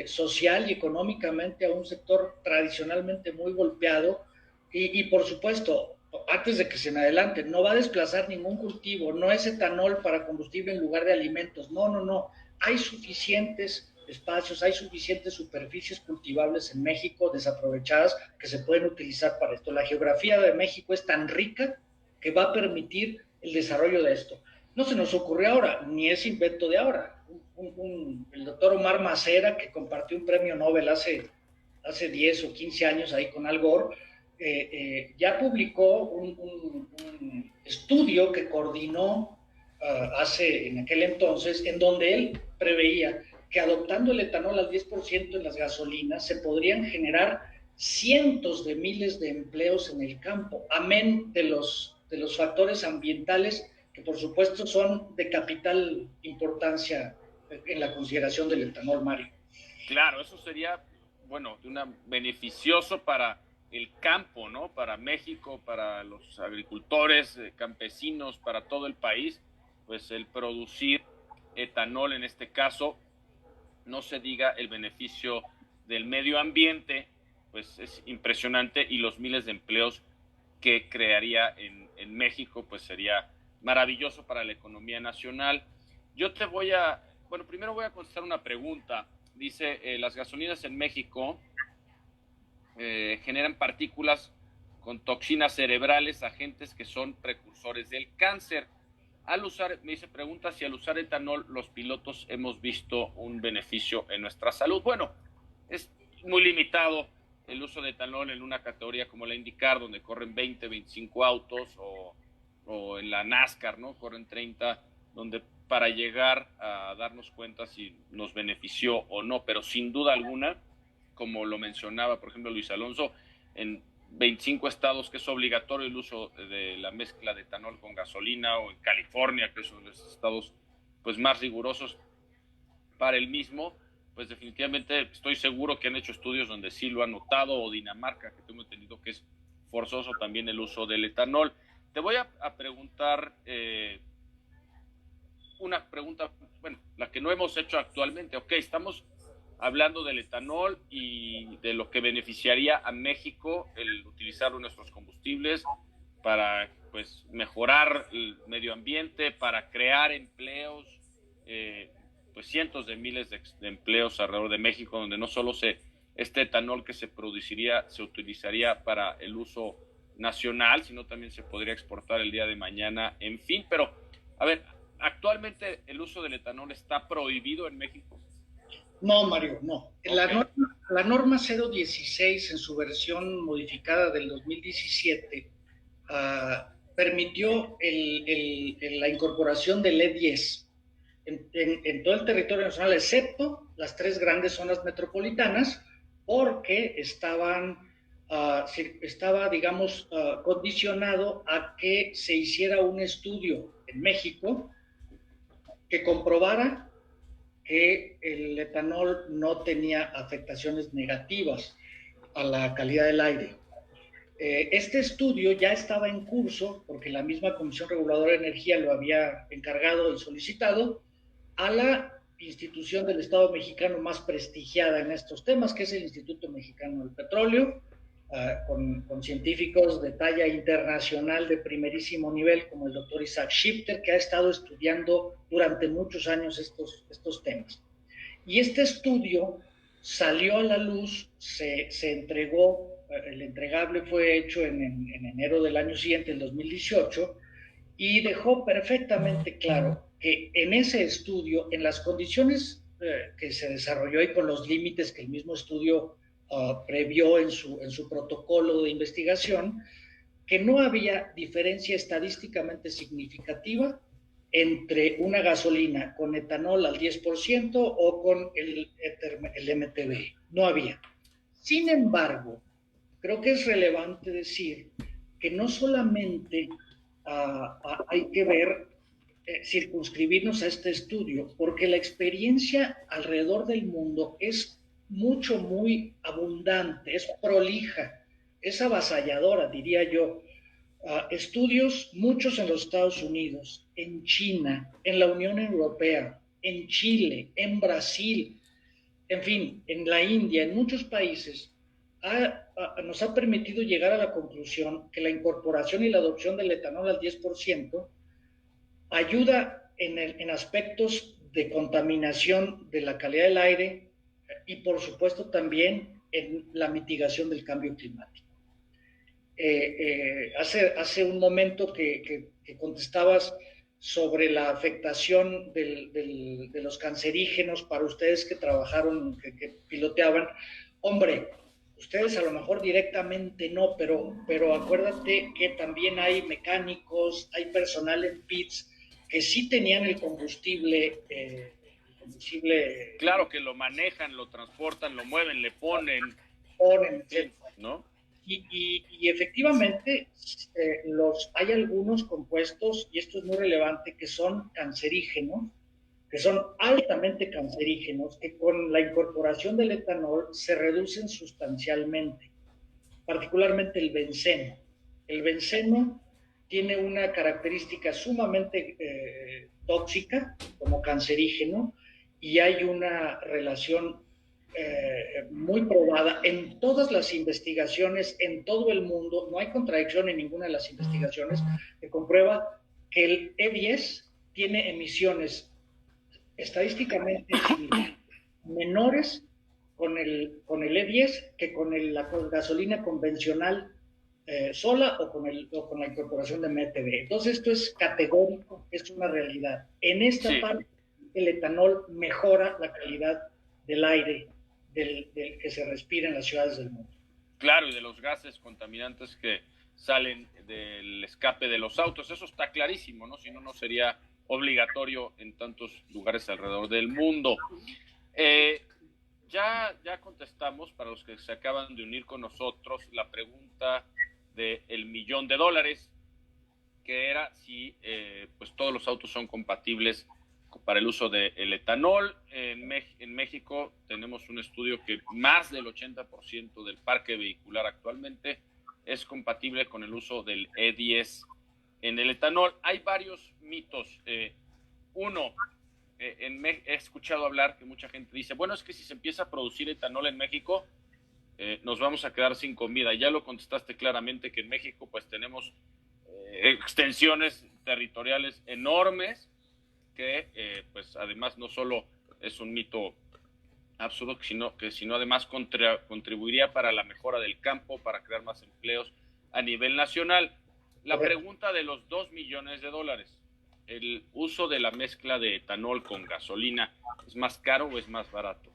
social y económicamente a un sector tradicionalmente muy golpeado. Y por supuesto, antes de que se me adelante, no va a desplazar ningún cultivo, no es etanol para combustible en lugar de alimentos, no. Hay suficientes espacios, hay suficientes superficies cultivables en México desaprovechadas que se pueden utilizar para esto. La geografía de México es tan rica que va a permitir el desarrollo de esto. No se nos ocurrió ahora, ni es invento de ahora. El doctor Omar Macera, que compartió un premio Nobel hace 10 o 15 años ahí con Al Gore, ya publicó un estudio que coordinó en aquel entonces, en donde él preveía que adoptando el etanol al 10% en las gasolinas se podrían generar cientos de miles de empleos en el campo, amén de los factores ambientales que por supuesto son de capital importancia en la consideración del etanol, Mario. Claro, eso sería, bueno, beneficioso para el campo, ¿no? Para México, para los agricultores, campesinos, para todo el país, pues el producir etanol en este caso, no se diga el beneficio del medio ambiente, pues es impresionante, y los miles de empleos que crearía en México, pues sería maravilloso para la economía nacional. Yo te primero voy a contestar una pregunta. Dice, las gasolinas en México generan partículas con toxinas cerebrales, agentes que son precursores del cáncer. Pregunta si al usar etanol los pilotos hemos visto un beneficio en nuestra salud. Bueno, es muy limitado el uso de etanol en una categoría como la IndyCar, donde corren 20, 25 autos, o en la NASCAR, ¿no? Corren 30, donde para llegar a darnos cuenta si nos benefició o no, pero sin duda alguna, como lo mencionaba, por ejemplo, Luis Alonso, en 25 estados que es obligatorio el uso de la mezcla de etanol con gasolina, o en California, que son los estados pues más rigurosos para el mismo, pues definitivamente estoy seguro que han hecho estudios donde sí lo han notado, o Dinamarca, que tengo entendido que es forzoso también el uso del etanol. Te voy a preguntar una pregunta, bueno, la que no hemos hecho actualmente. Ok, estamos hablando del etanol y de lo que beneficiaría a México el utilizar nuestros combustibles para pues mejorar el medio ambiente, para crear empleos, pues cientos de miles de empleos alrededor de México, donde no solo este etanol que se produciría se utilizaría para el uso nacional, sino también se podría exportar el día de mañana, en fin. Pero, a ver, ¿actualmente el uso del etanol está prohibido en México? No, Mario, no. Okay. La norma 016 en su versión modificada del 2017 permitió la incorporación del E10 en todo el territorio nacional, excepto las 3 grandes zonas metropolitanas, porque estaba, digamos, condicionado a que se hiciera un estudio en México que comprobara que el etanol no tenía afectaciones negativas a la calidad del aire. Este estudio ya estaba en curso porque la misma Comisión Reguladora de Energía lo había encargado y solicitado a la institución del Estado mexicano más prestigiada en estos temas, que es el Instituto Mexicano del Petróleo, con científicos de talla internacional de primerísimo nivel, como el doctor Isaac Shifter, que ha estado estudiando durante muchos años estos temas. Y este estudio salió a la luz, se entregó, el entregable fue hecho en enero del año siguiente, el 2018, y dejó perfectamente claro que en ese estudio, en las condiciones que se desarrolló y con los límites que el mismo estudio previó en su protocolo de investigación que no había diferencia estadísticamente significativa entre una gasolina con etanol al 10% o con el MTBE. No había. Sin embargo, creo que es relevante decir que no solamente hay que ver, circunscribirnos a este estudio, porque la experiencia alrededor del mundo es muy abundante, es prolija, es avasalladora, diría yo. Estudios, muchos en los Estados Unidos, en China, en la Unión Europea, en Chile, en Brasil, en fin, en la India, en muchos países, nos ha permitido llegar a la conclusión que la incorporación y la adopción del etanol al 10% ayuda en aspectos de contaminación de la calidad del aire y por supuesto también en la mitigación del cambio climático. Hace un momento que contestabas sobre la afectación de los cancerígenos para ustedes que trabajaron, que piloteaban. Hombre, ustedes a lo mejor directamente no, pero acuérdate que también hay mecánicos, hay personal en pits que sí tenían el combustible. Claro que lo manejan, lo transportan, lo mueven, le ponen, ¿no? Y efectivamente hay algunos compuestos, y esto es muy relevante, que son cancerígenos, que son altamente cancerígenos, que con la incorporación del etanol se reducen sustancialmente, particularmente el benceno. El benceno tiene una característica sumamente tóxica como cancerígeno y hay una relación muy probada en todas las investigaciones en todo el mundo, no hay contradicción en ninguna de las investigaciones que comprueba que el E10 tiene emisiones estadísticamente menores con el E10 que con la gasolina convencional sola o con la incorporación de MTB. Entonces esto es categórico, es una realidad. En esta parte el etanol mejora la calidad del aire del que se respira en las ciudades del mundo. Claro, y de los gases contaminantes que salen del escape de los autos, eso está clarísimo, ¿no? Si no, no sería obligatorio en tantos lugares alrededor del mundo. Ya contestamos, para los que se acaban de unir con nosotros, la pregunta del $1,000,000, que era si pues todos los autos son compatibles para el uso del etanol. En México tenemos un estudio que más del 80% del parque vehicular actualmente es compatible con el uso del E10 en el etanol. Hay varios mitos. Uno, he escuchado hablar que mucha gente dice, bueno, es que si se empieza a producir etanol en México, nos vamos a quedar sin comida. Ya lo contestaste claramente, que en México pues tenemos extensiones territoriales enormes, que pues además no solo es un mito absurdo, sino además contribuiría para la mejora del campo, para crear más empleos a nivel nacional. La pregunta de los $2,000,000, ¿el uso de la mezcla de etanol con gasolina es más caro o es más barato?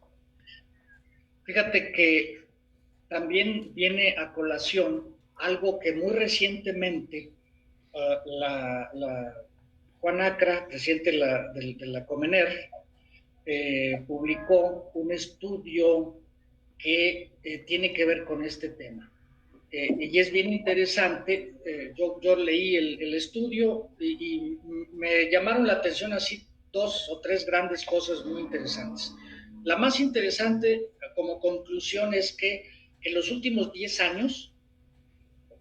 Fíjate que también viene a colación algo que muy recientemente la Juan Acra, presidente de la Comener, publicó un estudio que tiene que ver con este tema. Y es bien interesante. Yo leí el estudio y me llamaron la atención así 2 o 3 grandes cosas muy interesantes. La más interesante como conclusión es que en los últimos 10 años,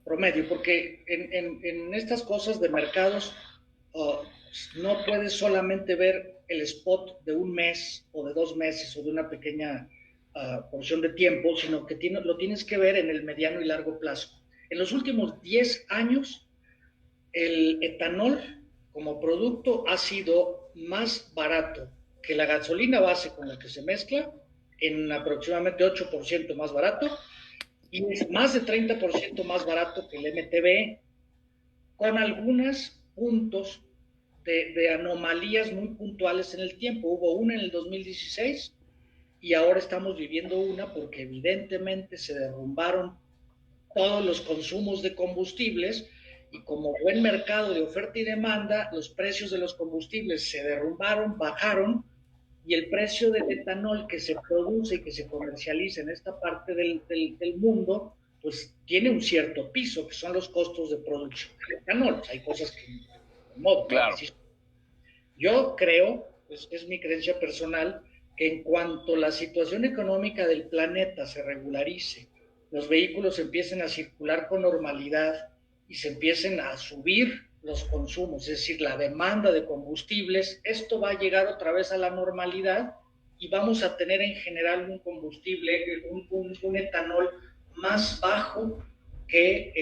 promedio, porque en estas cosas de mercados no puedes solamente ver el spot de un mes o de 2 meses o de una pequeña porción de tiempo, sino que lo tienes que ver en el mediano y largo plazo. En los últimos 10 años, el etanol como producto ha sido más barato que la gasolina base con la que se mezcla, en aproximadamente 8% más barato, y es más de 30% más barato que el MTBE, con algunos puntos de anomalías muy puntuales en el tiempo. Hubo una en el 2016 y ahora estamos viviendo una porque evidentemente se derrumbaron todos los consumos de combustibles y como buen mercado de oferta y demanda, los precios de los combustibles se derrumbaron, bajaron y el precio del etanol que se produce y que se comercializa en esta parte del mundo, pues tiene un cierto piso, que son los costos de producción del etanol. Hay cosas que no, Claro. yo creo, es mi creencia personal, que en cuanto la situación económica del planeta se regularice, los vehículos empiecen a circular con normalidad y se empiecen a subir los consumos, es decir, la demanda de combustibles, esto va a llegar otra vez a la normalidad y vamos a tener en general un combustible, un etanol más bajo que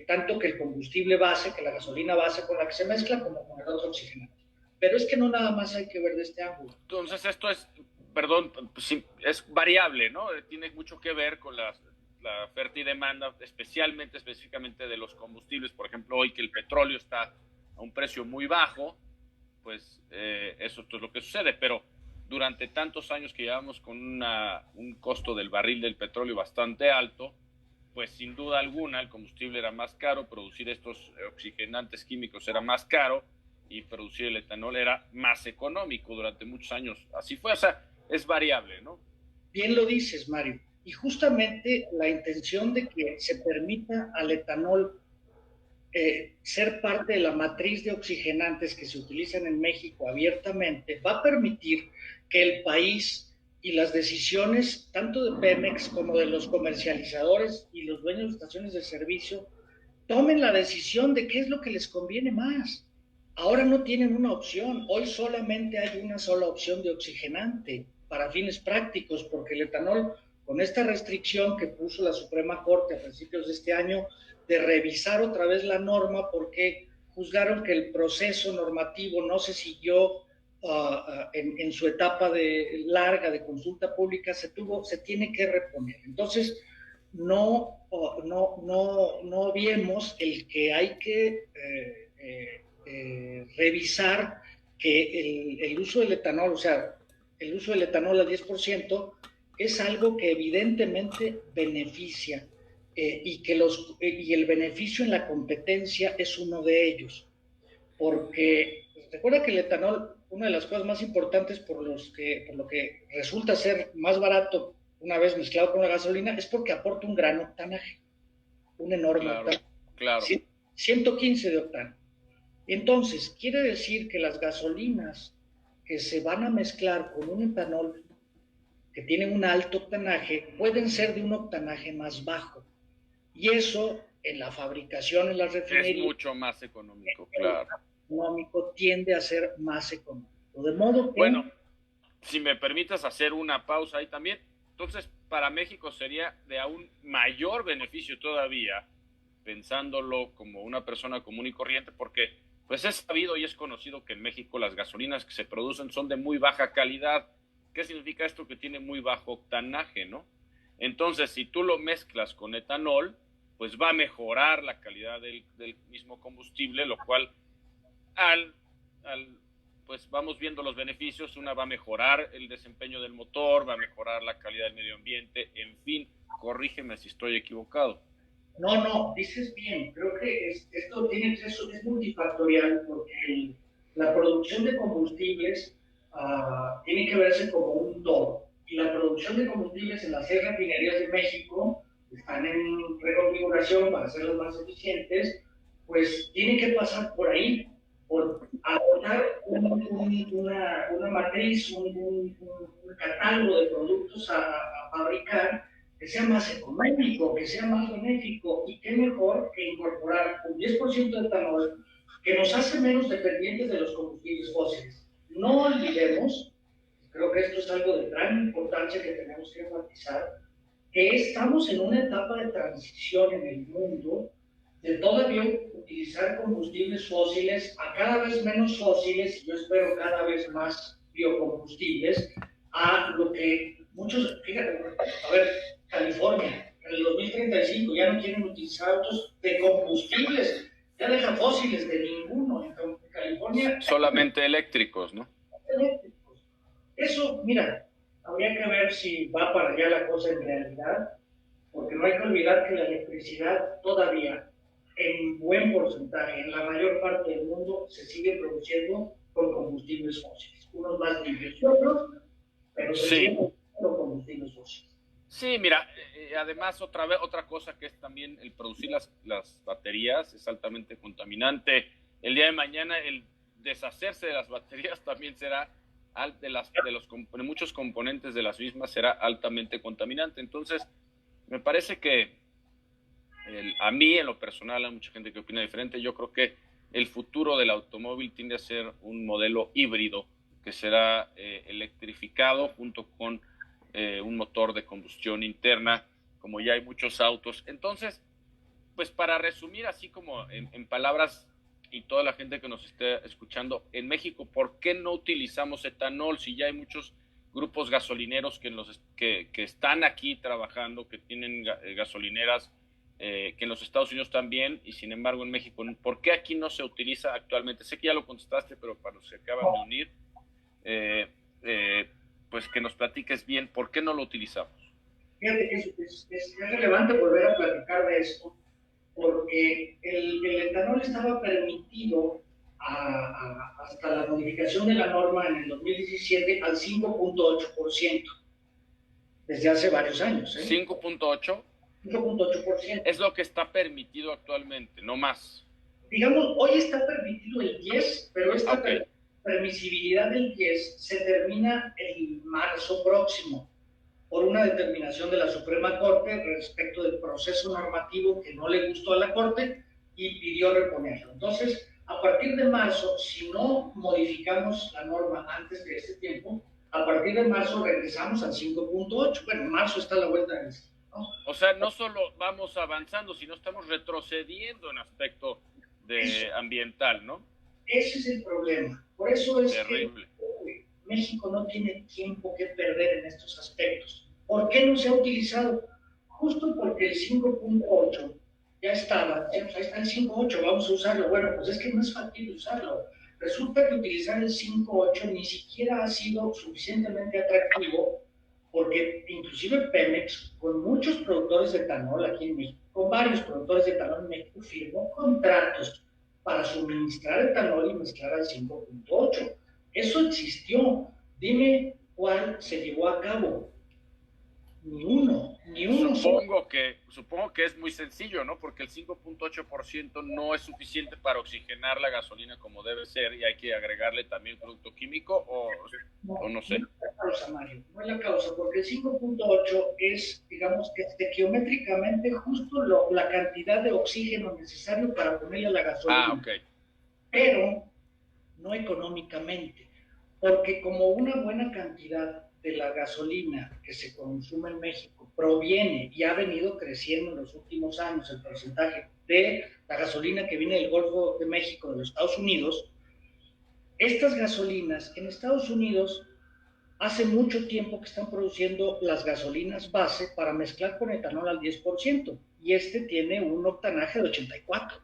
tanto que el combustible base, que la gasolina base con la que se mezcla, como con el otro oxigenante. Pero es que no nada más hay que ver de este ángulo. Entonces esto es, perdón, es variable, ¿no? Tiene mucho que ver con la oferta y demanda, específicamente de los combustibles. Por ejemplo, hoy que el petróleo está a un precio muy bajo, pues eso es lo que sucede. Pero durante tantos años que llevamos con un costo del barril del petróleo bastante alto, pues sin duda alguna el combustible era más caro, producir estos oxigenantes químicos era más caro y producir el etanol era más económico durante muchos años. Así fue, o sea, es variable, ¿no? Bien lo dices, Mario. Y justamente la intención de que se permita al etanol ser parte de la matriz de oxigenantes que se utilizan en México abiertamente va a permitir que el país y las decisiones tanto de Pemex como de los comercializadores y los dueños de estaciones de servicio tomen la decisión de qué es lo que les conviene más. Ahora no tienen una opción, hoy solamente hay una sola opción de oxigenante para fines prácticos, porque el etanol, con esta restricción que puso la Suprema Corte a principios de este año, de revisar otra vez la norma, porque juzgaron que el proceso normativo no se siguió en su etapa larga de consulta pública, se tiene que reponer. Entonces, no vemos el que hay que revisar que el uso del etanol, o sea, el uso del etanol al 10% es algo que evidentemente beneficia y el beneficio en la competencia es uno de ellos. Porque recuerda que el etanol, una de las cosas más importantes por lo que resulta ser más barato una vez mezclado con la gasolina, es porque aporta un gran octanaje, un enorme claro, octanaje. Claro. 115 de octano. Entonces, quiere decir que las gasolinas que se van a mezclar con un etanol que tiene un alto octanaje pueden ser de un octanaje más bajo. Y eso en la fabricación, en las refinerías, es mucho más económico, claro. Económico tiende a ser más económico. De modo que... Bueno, si me permitas hacer una pausa ahí también, entonces para México sería de aún mayor beneficio todavía, pensándolo como una persona común y corriente, porque pues es sabido y es conocido que en México las gasolinas que se producen son de muy baja calidad. ¿Qué significa esto? Que tiene muy bajo octanaje, ¿no? Entonces, si tú lo mezclas con etanol, pues va a mejorar la calidad del mismo combustible, lo cual pues vamos viendo los beneficios. Una va a mejorar el desempeño del motor, va a mejorar la calidad del medio ambiente, en fin, corrígeme si estoy equivocado. No, dices bien. Creo que esto es multifactorial porque la producción de combustibles tiene que verse como un todo. Y la producción de combustibles en las 6 refinerías de México están en reconfiguración para hacerlas más eficientes, pues tiene que pasar por ahí, por adoptar una matriz, un catálogo de productos a fabricar que sea más económico, que sea más benéfico, y qué mejor que incorporar un 10% de etanol que nos hace menos dependientes de los combustibles fósiles. No olvidemos, creo que esto es algo de gran importancia que tenemos que enfatizar, que estamos en una etapa de transición en el mundo de todavía utilizar combustibles fósiles a cada vez menos fósiles, y yo espero cada vez más biocombustibles, a lo que muchos, fíjate, a ver, California, en el 2035 ya no quieren utilizar autos de combustibles, ya deja fósiles de ninguno. En California... Solamente eléctricos, ¿no? Eléctricos. Eso, mira, habría que ver si va para allá la cosa en realidad, porque no hay que olvidar que la electricidad todavía, en buen porcentaje, en la mayor parte del mundo, se sigue produciendo con combustibles fósiles, unos más limpios que otros, pero se Sí, siguen produciendo combustibles fósiles. sí, mira, además otra cosa que es también el producir las baterías es altamente contaminante. El día de mañana el deshacerse de las baterías también será de muchos componentes de las mismas será altamente contaminante. Entonces, me parece que a mí en lo personal, hay mucha gente que opina diferente, yo creo que el futuro del automóvil tiende a ser un modelo híbrido que será electrificado junto con un motor de combustión interna, como ya hay muchos autos. Entonces, pues para resumir así como en palabras y toda la gente que nos esté escuchando, en México, ¿por qué no utilizamos etanol si ya hay muchos grupos gasolineros que están aquí trabajando, que tienen gasolineras, que en los Estados Unidos también, y sin embargo en México, ¿por qué aquí no se utiliza actualmente? Sé que ya lo contestaste, pero para los que acaban de unir, eh, pues que nos platiques bien, ¿por qué no lo utilizamos? Fíjate que es relevante volver a platicar de esto, porque el etanol estaba permitido hasta la modificación de la norma en el 2017 al 5.8%, desde hace varios años, ¿eh? 5.8 5.8%. es lo que está permitido actualmente, no más. Digamos, hoy está permitido el 10, pero esta Ok. permisibilidad del 10 se termina el marzo próximo por una determinación de la Suprema Corte respecto del proceso normativo que no le gustó a la Corte y pidió reponerlo. Entonces, a partir de marzo, si no modificamos la norma antes de este tiempo, a partir de marzo regresamos al 5.8. Bueno, marzo está a la vuelta de eso, ¿no? O sea, no solo vamos avanzando, sino estamos retrocediendo en aspecto Eso, de ambiental, ¿no? ese es el problema. Por eso es que Terrible. México no tiene tiempo que perder en estos aspectos. ¿Por qué no se ha utilizado? Justo porque el 5.8 ya estaba, ahí está el 5.8, vamos a usarlo. Bueno, pues es que no es fácil usarlo. Resulta que utilizar el 5.8 ni siquiera ha sido suficientemente atractivo porque inclusive Pemex, con muchos productores de etanol aquí en México, con varios productores de etanol en México, firmó contratos para suministrar etanol y mezclar al 5.8. Eso existió. Dime cuál se llevó a cabo. Ni uno solo. Supongo que es muy sencillo, ¿no? Porque el 5.8% no es suficiente para oxigenar la gasolina como debe ser y hay que agregarle también producto químico No, o no no sé. es la causa, Mario, no es la causa, porque el 5.8 es, digamos, que estequiométricamente justo la cantidad de oxígeno necesario para ponerle a la Ah, gasolina, ok. pero no económicamente, porque como una buena cantidad de la gasolina que se consume en México proviene y ha venido creciendo en los últimos años el porcentaje de la gasolina que viene del Golfo de México, de los Estados Unidos, estas gasolinas en Estados Unidos hace mucho tiempo que están produciendo las gasolinas base para mezclar con etanol al 10% y este tiene un octanaje de 84.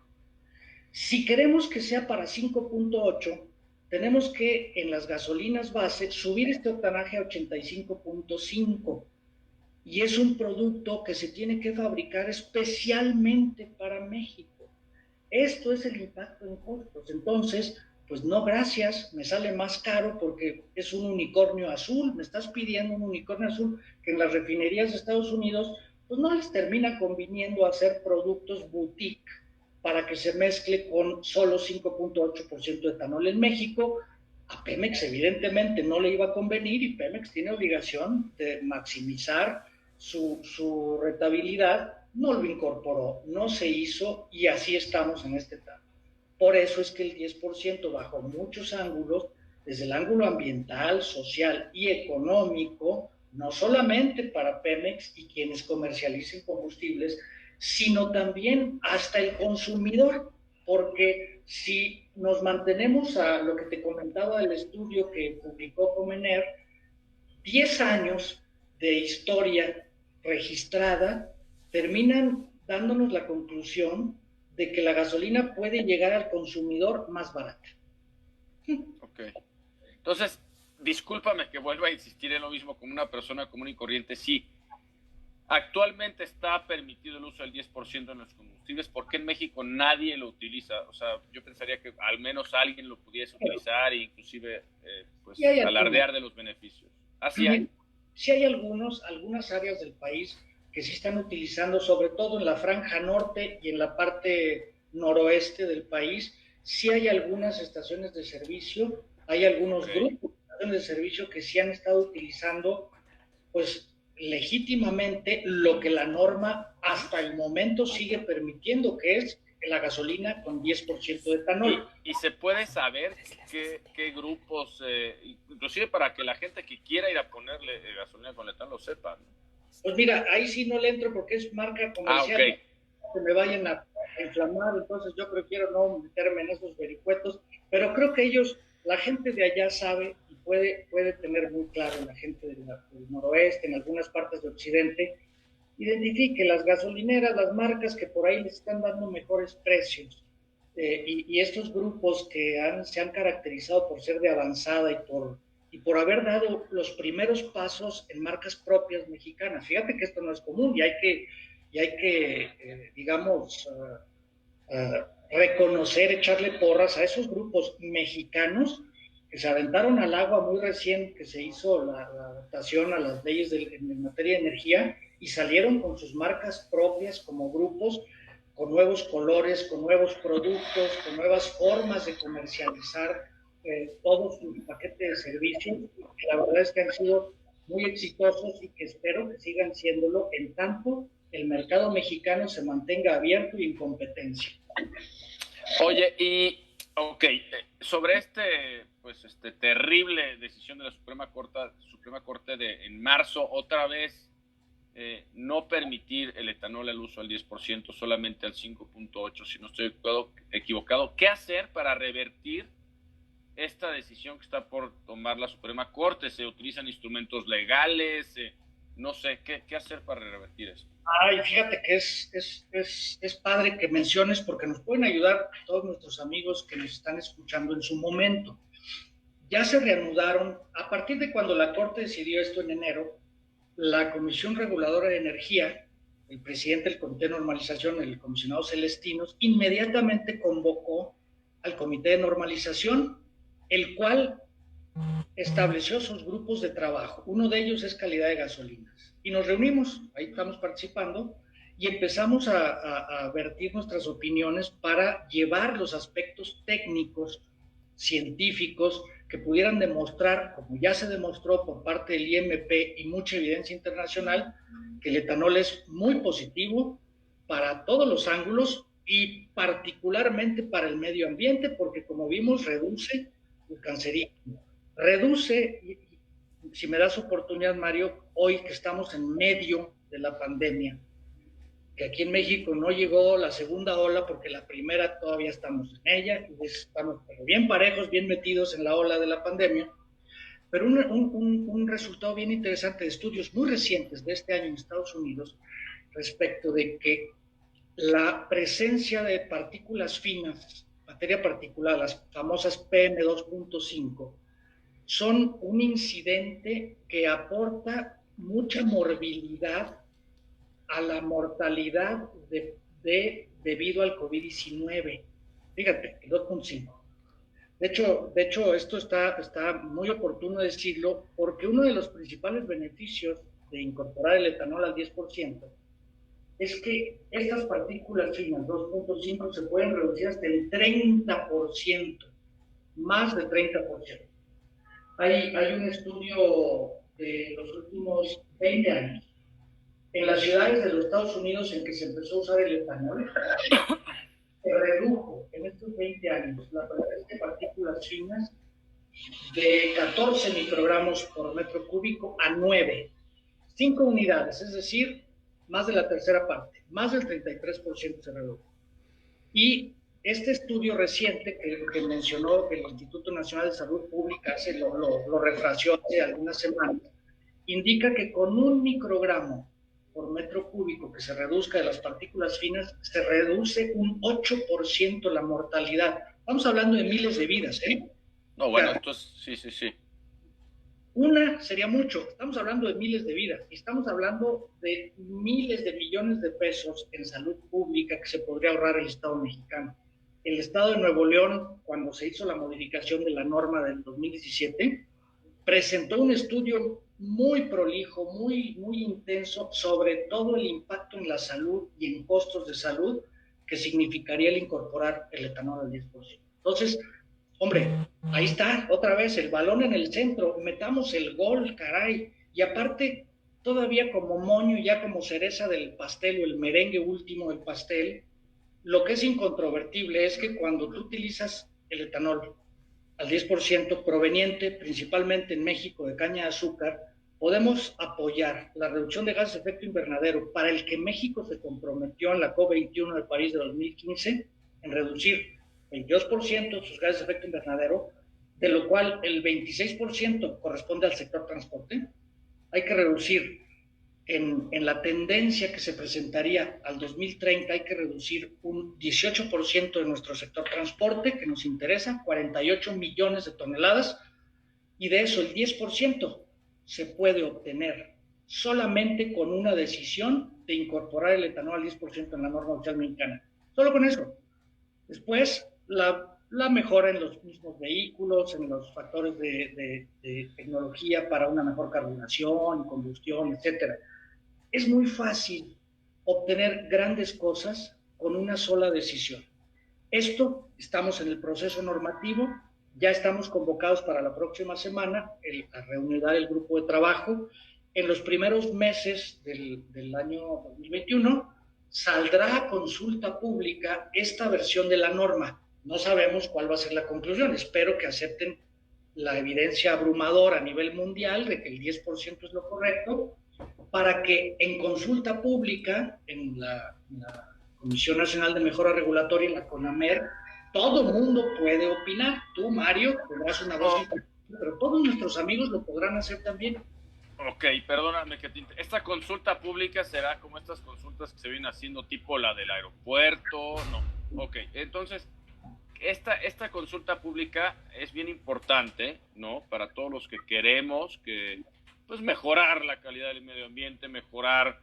Si queremos que sea para 5.8, tenemos que en las gasolinas base subir este octanaje a 85.5 y es un producto que se tiene que fabricar especialmente para México. Esto es el impacto en costos. Entonces, pues no, gracias, me sale más caro porque es un unicornio azul, me estás pidiendo un unicornio azul que en las refinerías de Estados Unidos, pues no les termina conviniendo hacer productos boutique para que se mezcle con solo 5.8% de etanol en México. A Pemex evidentemente no le iba a convenir y Pemex tiene obligación de maximizar su rentabilidad, no lo incorporó, no se hizo y así estamos en este etapa. Por eso es que el 10% bajo muchos ángulos, desde el ángulo ambiental, social y económico, no solamente para Pemex y quienes comercialicen combustibles, sino también hasta el consumidor, porque si nos mantenemos a lo que te comentaba del estudio que publicó Comener, 10 años de historia registrada terminan dándonos la conclusión de que la gasolina puede llegar al consumidor más barata. Ok. Entonces, discúlpame que vuelva a insistir en lo mismo como una persona común y corriente, sí. Actualmente está permitido el uso del 10% en los combustibles. ¿Por qué en México nadie lo utiliza? O sea, yo pensaría que al menos alguien lo pudiese utilizar e inclusive pues alardear de los beneficios. ¿Así hay? Sí hay algunas áreas del país que sí están utilizando, sobre todo en la franja norte y en la parte noroeste del país. Sí hay algunas estaciones de servicio, hay algunos grupos de estaciones de servicio que sí han estado utilizando, pues, legítimamente lo que la norma hasta el momento sigue permitiendo, que es la gasolina con 10% de etanol. ¿Y se puede saber qué grupos, inclusive para que la gente que quiera ir a ponerle gasolina con etanol lo sepa, ¿no? Pues mira, ahí sí no le entro porque es marca comercial, okay. Que me vayan a inflamar, entonces yo prefiero no meterme en esos vericuetos, pero creo que la gente de allá sabe y puede tener muy claro, la gente del noroeste, en algunas partes de occidente, identifique las gasolineras, las marcas que por ahí les están dando mejores precios, y estos grupos que se han caracterizado por ser de avanzada y por haber dado los primeros pasos en marcas propias mexicanas. Fíjate que esto no es común y hay que digamos, reconocer, echarle porras a esos grupos mexicanos que se aventaron al agua muy recién que se hizo la adaptación a las leyes en materia de energía y salieron con sus marcas propias como grupos, con nuevos colores, con nuevos productos, con nuevas formas de comercializar todo su paquete de servicios. La verdad es que han sido muy exitosos y que espero que sigan siéndolo en tanto el mercado mexicano se mantenga abierto y en competencia. Oye, y sobre este terrible decisión de la Suprema Corte en marzo, otra vez no permitir el etanol al uso al 10%, solamente al 5.8%, si no estoy equivocado. ¿Qué hacer para revertir esta decisión que está por tomar la Suprema Corte? ¿Se utilizan instrumentos legales? No sé, ¿qué hacer para revertir esto? Ay, fíjate que es padre que menciones porque nos pueden ayudar todos nuestros amigos que nos están escuchando en su momento. Ya se reanudaron, a partir de cuando la Corte decidió esto en enero, la Comisión Reguladora de Energía, el presidente del Comité de Normalización, el comisionado Celestinos, inmediatamente convocó al Comité de Normalización, el cual estableció sus grupos de trabajo. Uno de ellos es calidad de gasolinas. Y nos reunimos, ahí estamos participando, y empezamos a vertir nuestras opiniones para llevar los aspectos técnicos, científicos, que pudieran demostrar, como ya se demostró por parte del IMP y mucha evidencia internacional, que el etanol es muy positivo para todos los ángulos y particularmente para el medio ambiente, porque como vimos, reduce el cancerígeno. Reduce, si me das oportunidad, Mario, hoy que estamos en medio de la pandemia, que aquí en México no llegó la segunda ola porque la primera todavía estamos en ella, y estamos bien parejos, bien metidos en la ola de la pandemia, pero un resultado bien interesante de estudios muy recientes de este año en Estados Unidos respecto de que la presencia de partículas finas, materia particulada, las famosas PM2.5, son un incidente que aporta mucha morbilidad a la mortalidad debido al COVID-19. Fíjate, el 2.5. De hecho, esto está muy oportuno decirlo porque uno de los principales beneficios de incorporar el etanol al 10% es que estas partículas finas, 2.5, se pueden reducir hasta el 30%, más del 30%. Hay un estudio de los últimos 20 años en las ciudades de los Estados Unidos en que se empezó a usar el etanol, se redujo en estos 20 años la presencia de partículas finas de 14 microgramos por metro cúbico a 9, 5 unidades, es decir, más de la tercera parte, más del 33% se redujo. Y este estudio reciente que mencionó el Instituto Nacional de Salud Pública lo refraseó hace algunas semanas, indica que con 1 microgramo por metro cúbico que se reduzca de las partículas finas, se reduce un 8% la mortalidad. Estamos hablando de miles de vidas, ¿eh? No, bueno, esto es, sí. Una sería mucho, estamos hablando de miles de vidas, y estamos hablando de miles de millones de pesos en salud pública que se podría ahorrar el Estado mexicano. El Estado de Nuevo León, cuando se hizo la modificación de la norma del 2017, presentó un estudio muy prolijo, muy intenso sobre todo el impacto en la salud y en costos de salud que significaría el incorporar el etanol al 10%. Entonces, hombre, ahí está, otra vez, el balón en el centro, metamos el gol, caray, y aparte, todavía como moño, ya como cereza del pastel o el merengue último del pastel, lo que es incontrovertible es que cuando tú utilizas el etanol al 10% proveniente principalmente en México de caña de azúcar, podemos apoyar la reducción de gases de efecto invernadero para el que México se comprometió en la COP21 de París de 2015 en reducir el 22% de sus gases de efecto invernadero, de lo cual el 26% corresponde al sector transporte. Hay que reducir en la tendencia que se presentaría al 2030, hay que reducir un 18% de nuestro sector transporte, que nos interesa, 48 millones de toneladas, y de eso el 10% se puede obtener solamente con una decisión de incorporar el etanol al 10% en la norma oficial mexicana. Solo con eso. Después, la mejora en los mismos vehículos, en los factores de tecnología para una mejor carburación, combustión, etcétera. Es muy fácil obtener grandes cosas con una sola decisión. Esto, estamos en el proceso normativo, ya estamos convocados para la próxima semana a reunir el grupo de trabajo. En los primeros meses del año 2021 saldrá a consulta pública esta versión de la norma. No sabemos cuál va a ser la conclusión, espero que acepten la evidencia abrumadora a nivel mundial de que el 10% es lo correcto, para que en consulta pública, en la Comisión Nacional de Mejora Regulatoria, la CONAMER, todo el mundo puede opinar. Tú, Mario, tendrás una voz, pero todos nuestros amigos lo podrán hacer también. Ok, perdóname que esta consulta pública será como estas consultas que se vienen haciendo, tipo la del aeropuerto, no. Ok, entonces, esta consulta pública es bien importante, ¿no? Para todos los que queremos que, pues, mejorar la calidad del medio ambiente, mejorar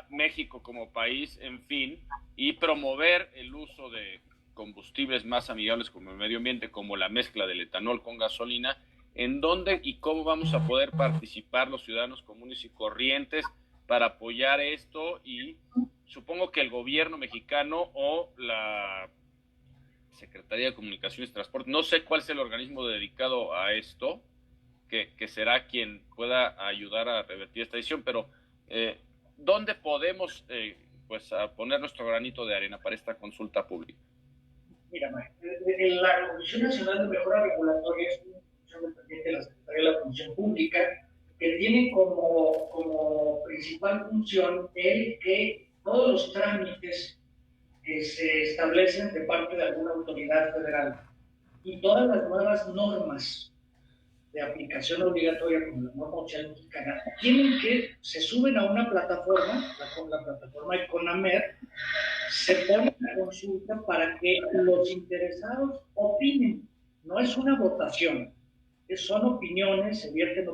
México como país, en fin, y promover el uso de combustibles más amigables con el medio ambiente, como la mezcla del etanol con gasolina. ¿En dónde y cómo vamos a poder participar los ciudadanos comunes y corrientes para apoyar esto? Y supongo que el gobierno mexicano o la Secretaría de Comunicaciones y Transporte, no sé cuál es el organismo dedicado a esto, que será quien pueda ayudar a revertir esta decisión, pero ¿dónde podemos pues a poner nuestro granito de arena para esta consulta pública? Mira, la Comisión Nacional de Mejora Regulatoria es una comisión dependiente de la Secretaría de la Función Pública que tiene como principal función el que todos los trámites que se establecen de parte de alguna autoridad federal y todas las nuevas normas de aplicación obligatoria como la norma oficial mexicana se suben a una plataforma, la plataforma de CONAMER, se pone la consulta para que los interesados opinen. No es una votación, son opiniones, se vierten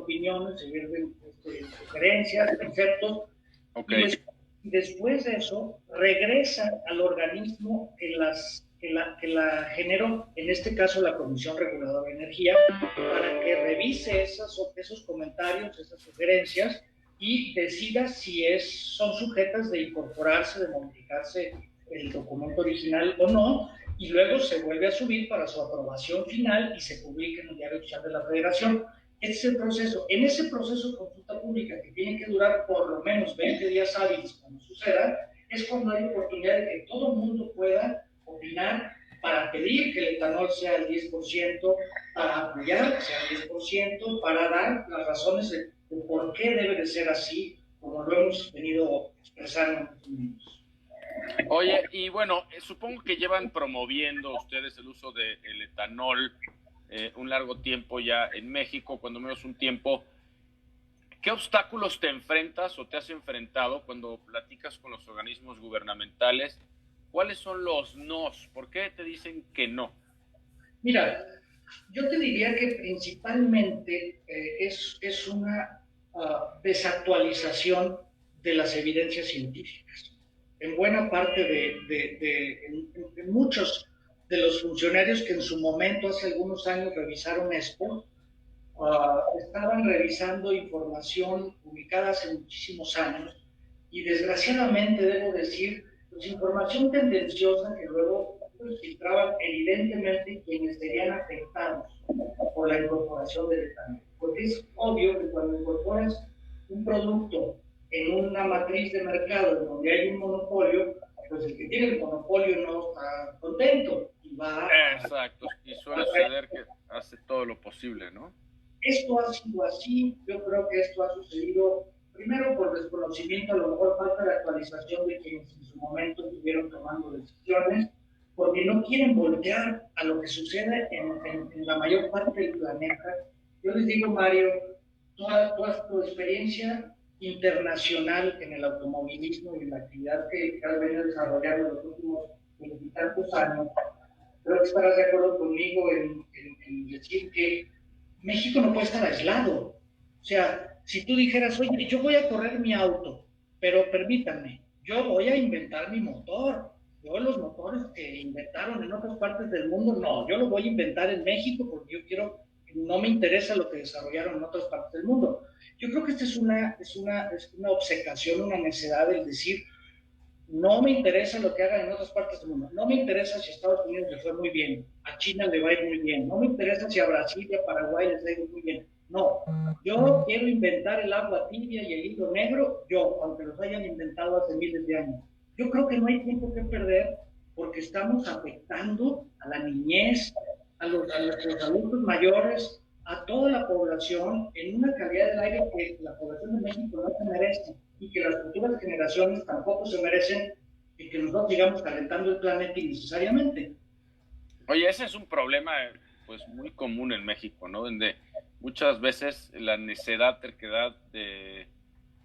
sugerencias, conceptos. Okay. Y después de eso regresa al organismo que la generó, en este caso la Comisión Reguladora de Energía, para que revise esos comentarios, esas sugerencias y decida si son sujetas de incorporarse, de modificarse el documento original o no, y luego se vuelve a subir para su aprobación final y se publica en el Diario Oficial de la Federación. Este es el proceso. En ese proceso de consulta pública, que tiene que durar por lo menos 20 días hábiles cuando suceda, es cuando hay oportunidad de que todo el mundo pueda opinar para pedir que el etanol sea el 10%, para apoyar que sea el 10%, para dar las razones de por qué debe de ser así, como lo hemos venido expresando en estos minutos. Oye, y bueno, supongo que llevan promoviendo ustedes el uso del etanol un largo tiempo ya en México, cuando menos un tiempo. ¿Qué obstáculos te enfrentas o te has enfrentado cuando platicas con los organismos gubernamentales? ¿Cuáles son los nos? ¿Por qué te dicen que no? Mira, Yo te diría que principalmente es una desactualización de las evidencias científicas. En buena parte en muchos de los funcionarios que en su momento, hace algunos años, revisaron esto, estaban revisando información publicada hace muchísimos años y desgraciadamente debo decir, pues información tendenciosa que luego pues, filtraban evidentemente quienes serían afectados por la incorporación del etanol. Porque es obvio que cuando incorporas un producto en una matriz de mercado en donde hay un monopolio, pues el que tiene el monopolio no está contento y va Exacto, y suele suceder que hace todo lo posible, ¿no? Esto ha sido así, yo creo que esto ha sucedido primero por desconocimiento, a lo mejor falta de actualización de quienes en su momento estuvieron tomando decisiones, porque no quieren voltear a lo que sucede en la mayor parte del planeta. Yo les digo, Mario, toda tu experiencia internacional en el automovilismo y la actividad que has venido desarrollando en los últimos veintitantos años, creo que estarás de acuerdo conmigo en decir que México no puede estar aislado. O sea, si tú dijeras, oye, yo voy a correr mi auto, pero permítanme, yo voy a inventar mi motor. Yo los motores que inventaron en otras partes del mundo, no, yo lo voy a inventar en México porque yo quiero, no me interesa lo que desarrollaron en otras partes del mundo. Yo creo que esta es una obcecación, una necedad el decir, no me interesa lo que hagan en otras partes del mundo. No me interesa si a Estados Unidos le fue muy bien, a China le va a ir muy bien. No me interesa si a Brasil y a Paraguay les va a ir muy bien. No, yo quiero inventar el agua tibia y el hilo negro, yo, aunque los hayan inventado hace miles de años. Yo creo que no hay tiempo que perder porque estamos afectando a la niñez, a nuestros adultos mayores, a toda la población en una calidad del aire que la población de México no se merece y que las futuras generaciones tampoco se merecen y que nosotros sigamos calentando el planeta innecesariamente. Oye, ese es un problema pues muy común en México, ¿no? Donde muchas veces la necedad, terquedad de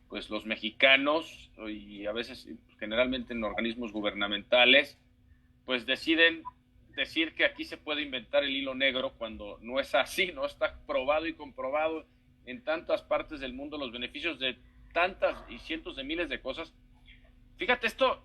pues los mexicanos y a veces generalmente en organismos gubernamentales pues deciden decir que aquí se puede inventar el hilo negro cuando no es así, no está probado y comprobado en tantas partes del mundo los beneficios de tantas y cientos de miles de cosas. Fíjate, esto